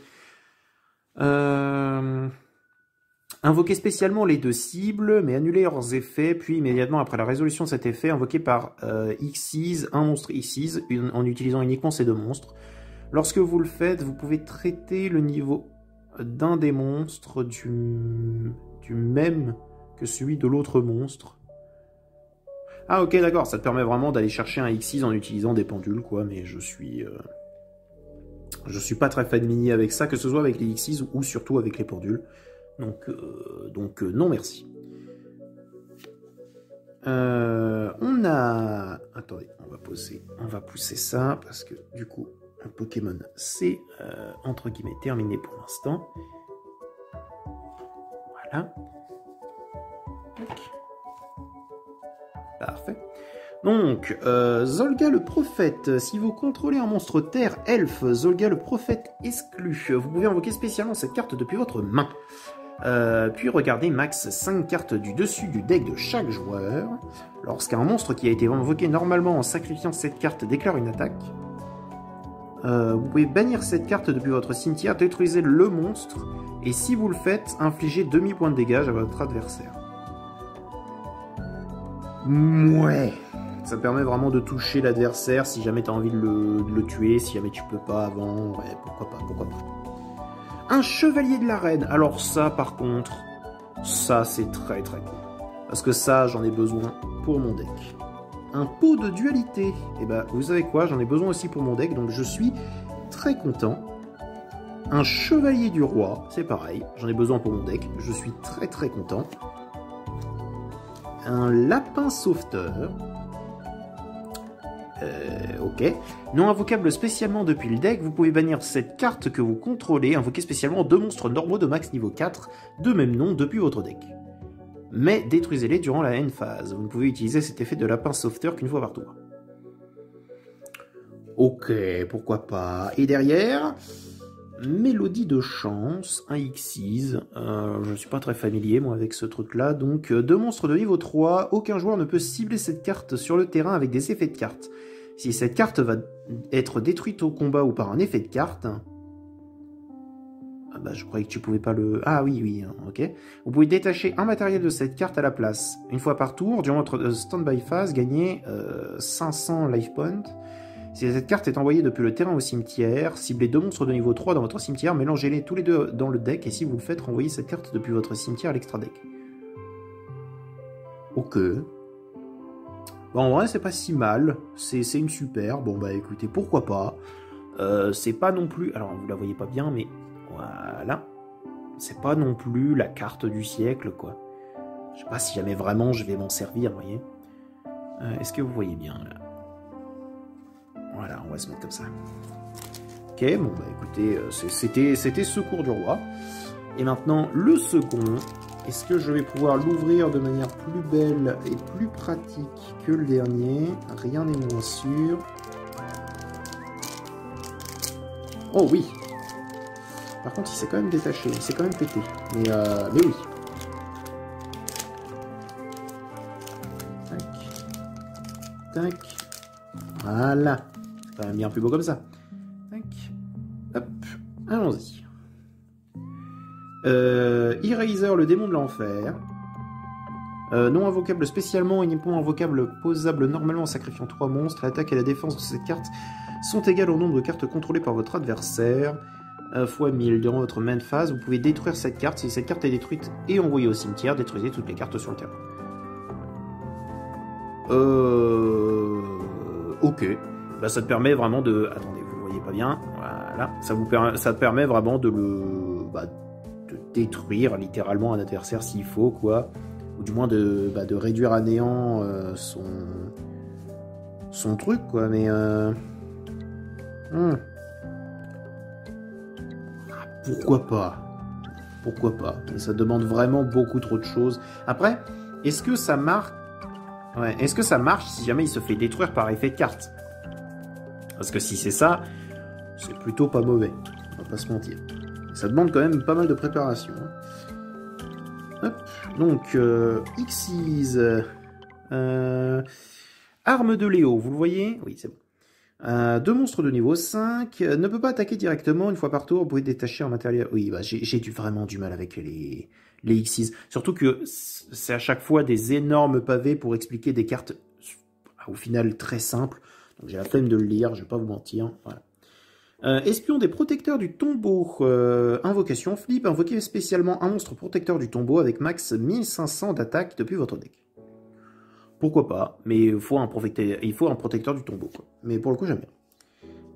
Invoquez spécialement les 2 cibles, mais annulez leurs effets, puis immédiatement après la résolution de cet effet, invoquez par Xyz un monstre Xyz en utilisant uniquement ces 2 monstres. Lorsque vous le faites, vous pouvez traiter le niveau d'un des monstres du même que celui de l'autre monstre. Ah ok, d'accord, ça te permet vraiment d'aller chercher un Xyz en utilisant des pendules, quoi, mais je suis pas très familier avec ça, que ce soit avec les Xyz ou surtout avec les pendules. Donc non merci. On a... Attendez, on va pousser ça, parce que du coup, un Pokémon, c'est entre guillemets terminé pour l'instant. Voilà. Parfait. Donc, Zolga le Prophète. Si vous contrôlez un monstre terre elfe, Zolga le Prophète exclu. Vous pouvez invoquer spécialement cette carte depuis votre main. Puis regardez max 5 cartes du dessus du deck de chaque joueur. Lorsqu'un monstre qui a été invoqué normalement en sacrifiant cette carte déclare une attaque, vous pouvez bannir cette carte depuis votre cimetière, détruisez le monstre, et si vous le faites, infligez demi-point de dégâts à votre adversaire. Ouais. Ça permet vraiment de toucher l'adversaire si jamais tu as envie de le tuer, si jamais tu peux pas avant, ouais, pourquoi pas. Un chevalier de l'arène. Alors ça, par contre, ça c'est très très cool. Parce que ça, j'en ai besoin pour mon deck. Un pot de dualité. Et ben, vous savez quoi, j'en ai besoin aussi pour mon deck, donc je suis très content. Un chevalier du roi, c'est pareil, j'en ai besoin pour mon deck, je suis très très content. Un lapin sauveteur. Ok. Non invocable spécialement depuis le deck, vous pouvez bannir cette carte que vous contrôlez, invoquer spécialement 2 monstres normaux de max niveau 4, de même nom depuis votre deck. Mais détruisez-les durant la end phase. Vous ne pouvez utiliser cet effet de lapin sauveteur qu'une fois par tour. Ok, pourquoi pas. Et derrière, Mélodie de chance, un Xyz. Je ne suis pas très familier moi avec ce truc-là. Donc 2 monstres de niveau 3, aucun joueur ne peut cibler cette carte sur le terrain avec des effets de carte. Si cette carte va être détruite au combat ou par un effet de carte... Ah bah je croyais que tu pouvais pas le... Ah oui, ok. Vous pouvez détacher un matériel de cette carte à la place. Une fois par tour, durant votre stand-by phase, gagnez 500 life points. Si cette carte est envoyée depuis le terrain au cimetière, ciblez 2 monstres de niveau 3 dans votre cimetière, mélangez-les tous les 2 dans le deck, et si vous le faites, renvoyez cette carte depuis votre cimetière à l'extra deck. Ok. Bon, en vrai, c'est pas si mal. C'est une super. Bon, bah écoutez, pourquoi pas. C'est pas non plus... Alors, vous la voyez pas bien, mais... Voilà. C'est pas non plus la carte du siècle, quoi. Je sais pas si jamais vraiment je vais m'en servir, vous voyez. Est-ce que vous voyez bien, là? Voilà, on va se mettre comme ça. Ok, bon, bah écoutez, c'était Secours du Roi. Et maintenant, le second. Est-ce que je vais pouvoir l'ouvrir de manière plus belle et plus pratique que le dernier? Rien n'est moins sûr. Oh oui! Par contre, il s'est quand même détaché, il s'est quand même pété. Mais oui. Tac. Tac. Voilà. C'est quand même bien plus beau comme ça. Tac. Hop. Allons-y. Eraser, le démon de l'enfer. Non invocable spécialement, uniquement invocable posable normalement en sacrifiant 3 monstres. L'attaque et la défense de cette carte sont égales au nombre de cartes contrôlées par votre adversaire. Fois 1000. Durant votre main phase, vous pouvez détruire cette carte. Si cette carte est détruite et envoyée au cimetière, détruisez toutes les cartes sur le terrain. Ok. Bah, ça te permet vraiment de... Attendez, vous ne voyez pas bien. Voilà. Ça te permet vraiment de détruire littéralement un adversaire s'il faut, quoi. Ou du moins de réduire à néant son truc, quoi. Mais pourquoi pas? Pourquoi pas? Mais ça demande vraiment beaucoup trop de choses. Après, est-ce que ça marche? Ouais, est-ce que ça marche si jamais il se fait détruire par effet de carte? Parce que si c'est ça, c'est plutôt pas mauvais. On va pas se mentir. Ça demande quand même pas mal de préparation. Hop. Donc, Xyz. Arme de Léo, vous le voyez? Oui, c'est bon. 2 monstres de niveau 5, ne peut pas attaquer directement une fois par tour, vous pouvez détacher un matériel. Oui, bah, j'ai vraiment du mal avec les Xyz. Surtout que c'est à chaque fois des énormes pavés pour expliquer des cartes au final très simples. Donc j'ai la flemme de le lire, je vais pas vous mentir. Voilà. Espion des protecteurs du tombeau. Invocation flip, invoquez spécialement un monstre protecteur du tombeau avec max 1500 d'attaque depuis votre deck. Pourquoi pas, mais il faut un protecteur du tombeau, quoi. Mais pour le coup, j'aime bien.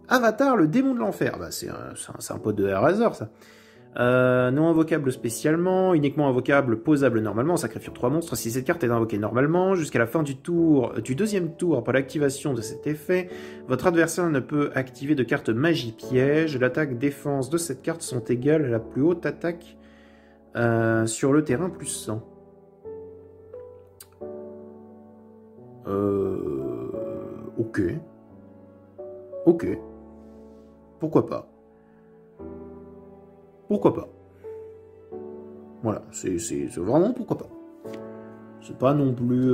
Avatar, le démon de l'enfer. Bah, c'est un pote de Eraser, ça. Non invocable spécialement, uniquement invocable, posable normalement, sacrifiant 3 monstres. Si cette carte est invoquée normalement, jusqu'à la fin du deuxième tour, après l'activation de cet effet, votre adversaire ne peut activer de carte magie piège. L'attaque défense de cette carte sont égales à la plus haute attaque sur le terrain plus 100. Ok. Ok. Pourquoi pas? Pourquoi pas? Voilà, c'est vraiment pourquoi pas. C'est pas non plus...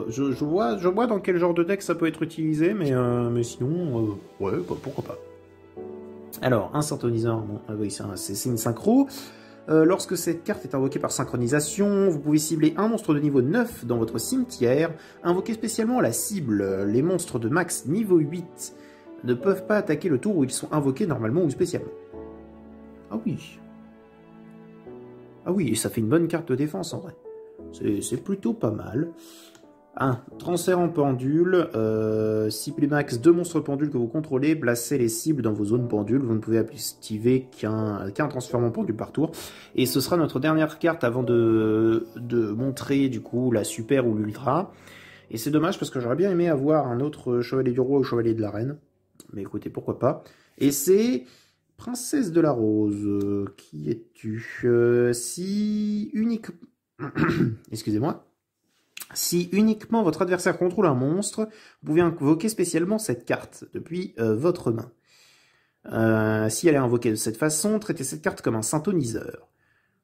je vois dans quel genre de deck ça peut être utilisé, mais sinon, ouais, pourquoi pas. Alors, un synthoniseur, bon, oui, c'est une synchro. Lorsque cette carte est invoquée par synchronisation, vous pouvez cibler un monstre de niveau 9 dans votre cimetière. Invoquez spécialement la cible. Les monstres de max niveau 8 ne peuvent pas attaquer le tour où ils sont invoqués normalement ou spécialement. Ah oui. Ah oui, et ça fait une bonne carte de défense en vrai. C'est plutôt pas mal. 1. Transfert en pendule. Cible max 2 monstres pendules que vous contrôlez. Placez les cibles dans vos zones pendules. Vous ne pouvez activer qu'un transfert en pendule par tour. Et ce sera notre dernière carte avant de montrer du coup la super ou l'ultra. Et c'est dommage parce que j'aurais bien aimé avoir un autre chevalier du roi ou chevalier de la reine. Mais écoutez, pourquoi pas. Et c'est Princesse de la Rose. Qui es-tu? Si unique... Excusez-moi. Si uniquement votre adversaire contrôle un monstre, vous pouvez invoquer spécialement cette carte depuis votre main. Si elle est invoquée de cette façon, traitez cette carte comme un synthoniseur.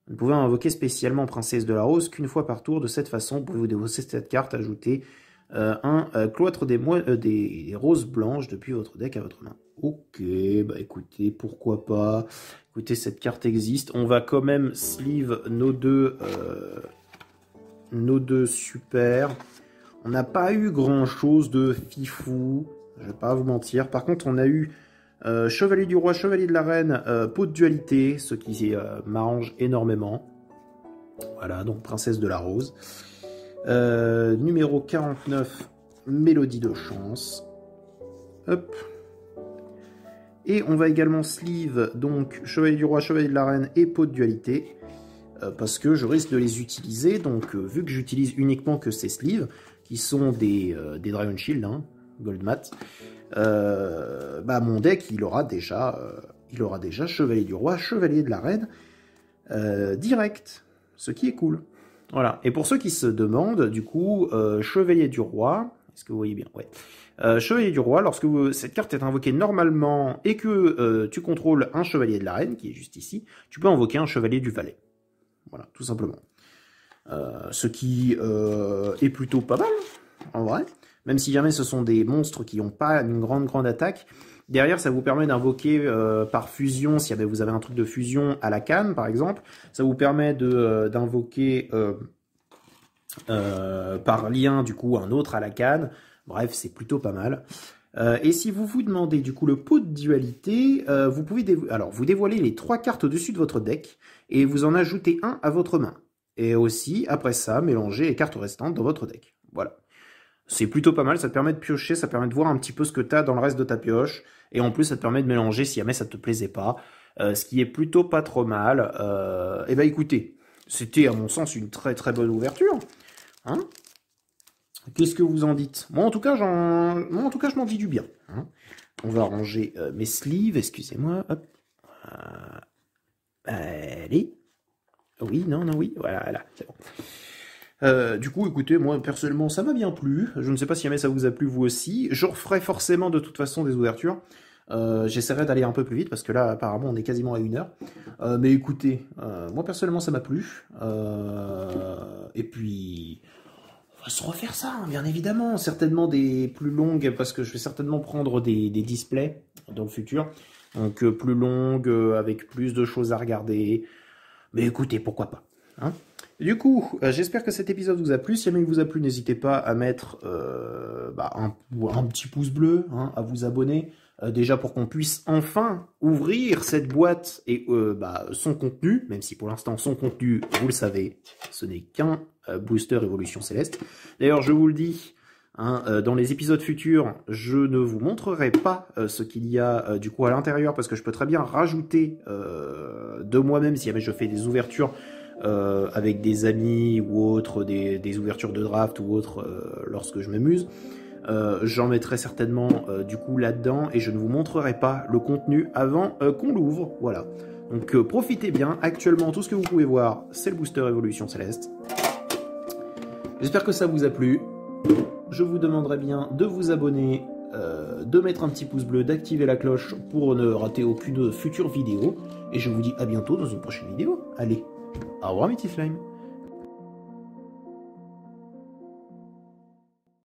Vous ne pouvez invoquer spécialement Princesse de la Rose qu'une fois par tour. De cette façon, vous pouvez vous défausser cette carte, ajouter un cloître des roses blanches depuis votre deck à votre main. Ok, bah écoutez, pourquoi pas. Écoutez, cette carte existe. On va quand même sleeve nos deux super. On n'a pas eu grand chose de fifou, je vais pas vous mentir. Par contre, on a eu Chevalier du Roi, Chevalier de la Reine, Pot de Dualité, ce qui m'arrange énormément. Voilà, donc Princesse de la Rose. Numéro 49, Mélodie de Chance. Hop. Et on va également sleeve donc Chevalier du Roi, Chevalier de la Reine et Pot de Dualité. Parce que je risque de les utiliser, donc vu que j'utilise uniquement que ces sleeves, qui sont des Dragon Shield, hein, Gold Mat, bah mon deck il aura déjà Chevalier du Roi, Chevalier de la Reine, direct, ce qui est cool. Voilà, et pour ceux qui se demandent, du coup, Chevalier du Roi, est-ce que vous voyez bien? Ouais. Chevalier du Roi, lorsque cette carte est invoquée normalement et que tu contrôles un Chevalier de la Reine, qui est juste ici, tu peux invoquer un Chevalier du Valet. Voilà, tout simplement. Ce qui est plutôt pas mal, en vrai. Même si jamais ce sont des monstres qui n'ont pas une grande attaque, derrière ça vous permet d'invoquer par fusion, si vous avez un truc de fusion à la canne, par exemple, ça vous permet d'invoquer par lien, du coup, un autre à la canne. Bref, c'est plutôt pas mal. Et si vous vous demandez du coup le pot de dualité, vous pouvez vous dévoilez les 3 cartes au-dessus de votre deck et vous en ajoutez un à votre main. Et aussi, après ça, mélanger les cartes restantes dans votre deck. Voilà. C'est plutôt pas mal, ça te permet de piocher, ça permet de voir un petit peu ce que tu as dans le reste de ta pioche. Et en plus, ça te permet de mélanger si jamais ça te plaisait pas. ce qui est plutôt pas trop mal. Et ben écoutez, c'était à mon sens une très très bonne ouverture. Hein, qu'est-ce que vous en dites? Moi en tout cas, je m'en dis du bien. Hein. On va ranger mes sleeves, excusez-moi. Hop. Allez. Oui, non, oui, voilà, là, c'est bon. Du coup, écoutez, moi, personnellement, ça m'a bien plu. Je ne sais pas si jamais ça vous a plu, vous aussi. Je referai forcément, de toute façon, des ouvertures. J'essaierai d'aller un peu plus vite, parce que là, apparemment, on est quasiment à 1 heure. Mais écoutez, moi, personnellement, ça m'a plu. Et puis, on va se refaire ça, hein, bien évidemment. Certainement des plus longues, parce que je vais certainement prendre des displays dans le futur. Donc, plus longues, avec plus de choses à regarder. Mais écoutez, pourquoi pas. Hein, du coup, j'espère que cet épisode vous a plu. Si jamais il vous a plu, n'hésitez pas à mettre un petit pouce bleu, hein, à vous abonner. Déjà pour qu'on puisse enfin ouvrir cette boîte et son contenu, même si pour l'instant son contenu, vous le savez, ce n'est qu'un booster Évolution Céleste. D'ailleurs, je vous le dis, hein, dans les épisodes futurs, je ne vous montrerai pas ce qu'il y a du coup à l'intérieur, parce que je peux très bien rajouter de moi-même si jamais je fais des ouvertures avec des amis ou autres, des ouvertures de draft ou autres lorsque je m'amuse. J'en mettrai certainement du coup là-dedans et je ne vous montrerai pas le contenu avant qu'on l'ouvre. Voilà. Donc profitez bien. Actuellement, tout ce que vous pouvez voir, c'est le booster Évolution Céleste. J'espère que ça vous a plu. Je vous demanderai bien de vous abonner, de mettre un petit pouce bleu, d'activer la cloche pour ne rater aucune future vidéo. Et je vous dis à bientôt dans une prochaine vidéo. Allez, au revoir mes petits slimes.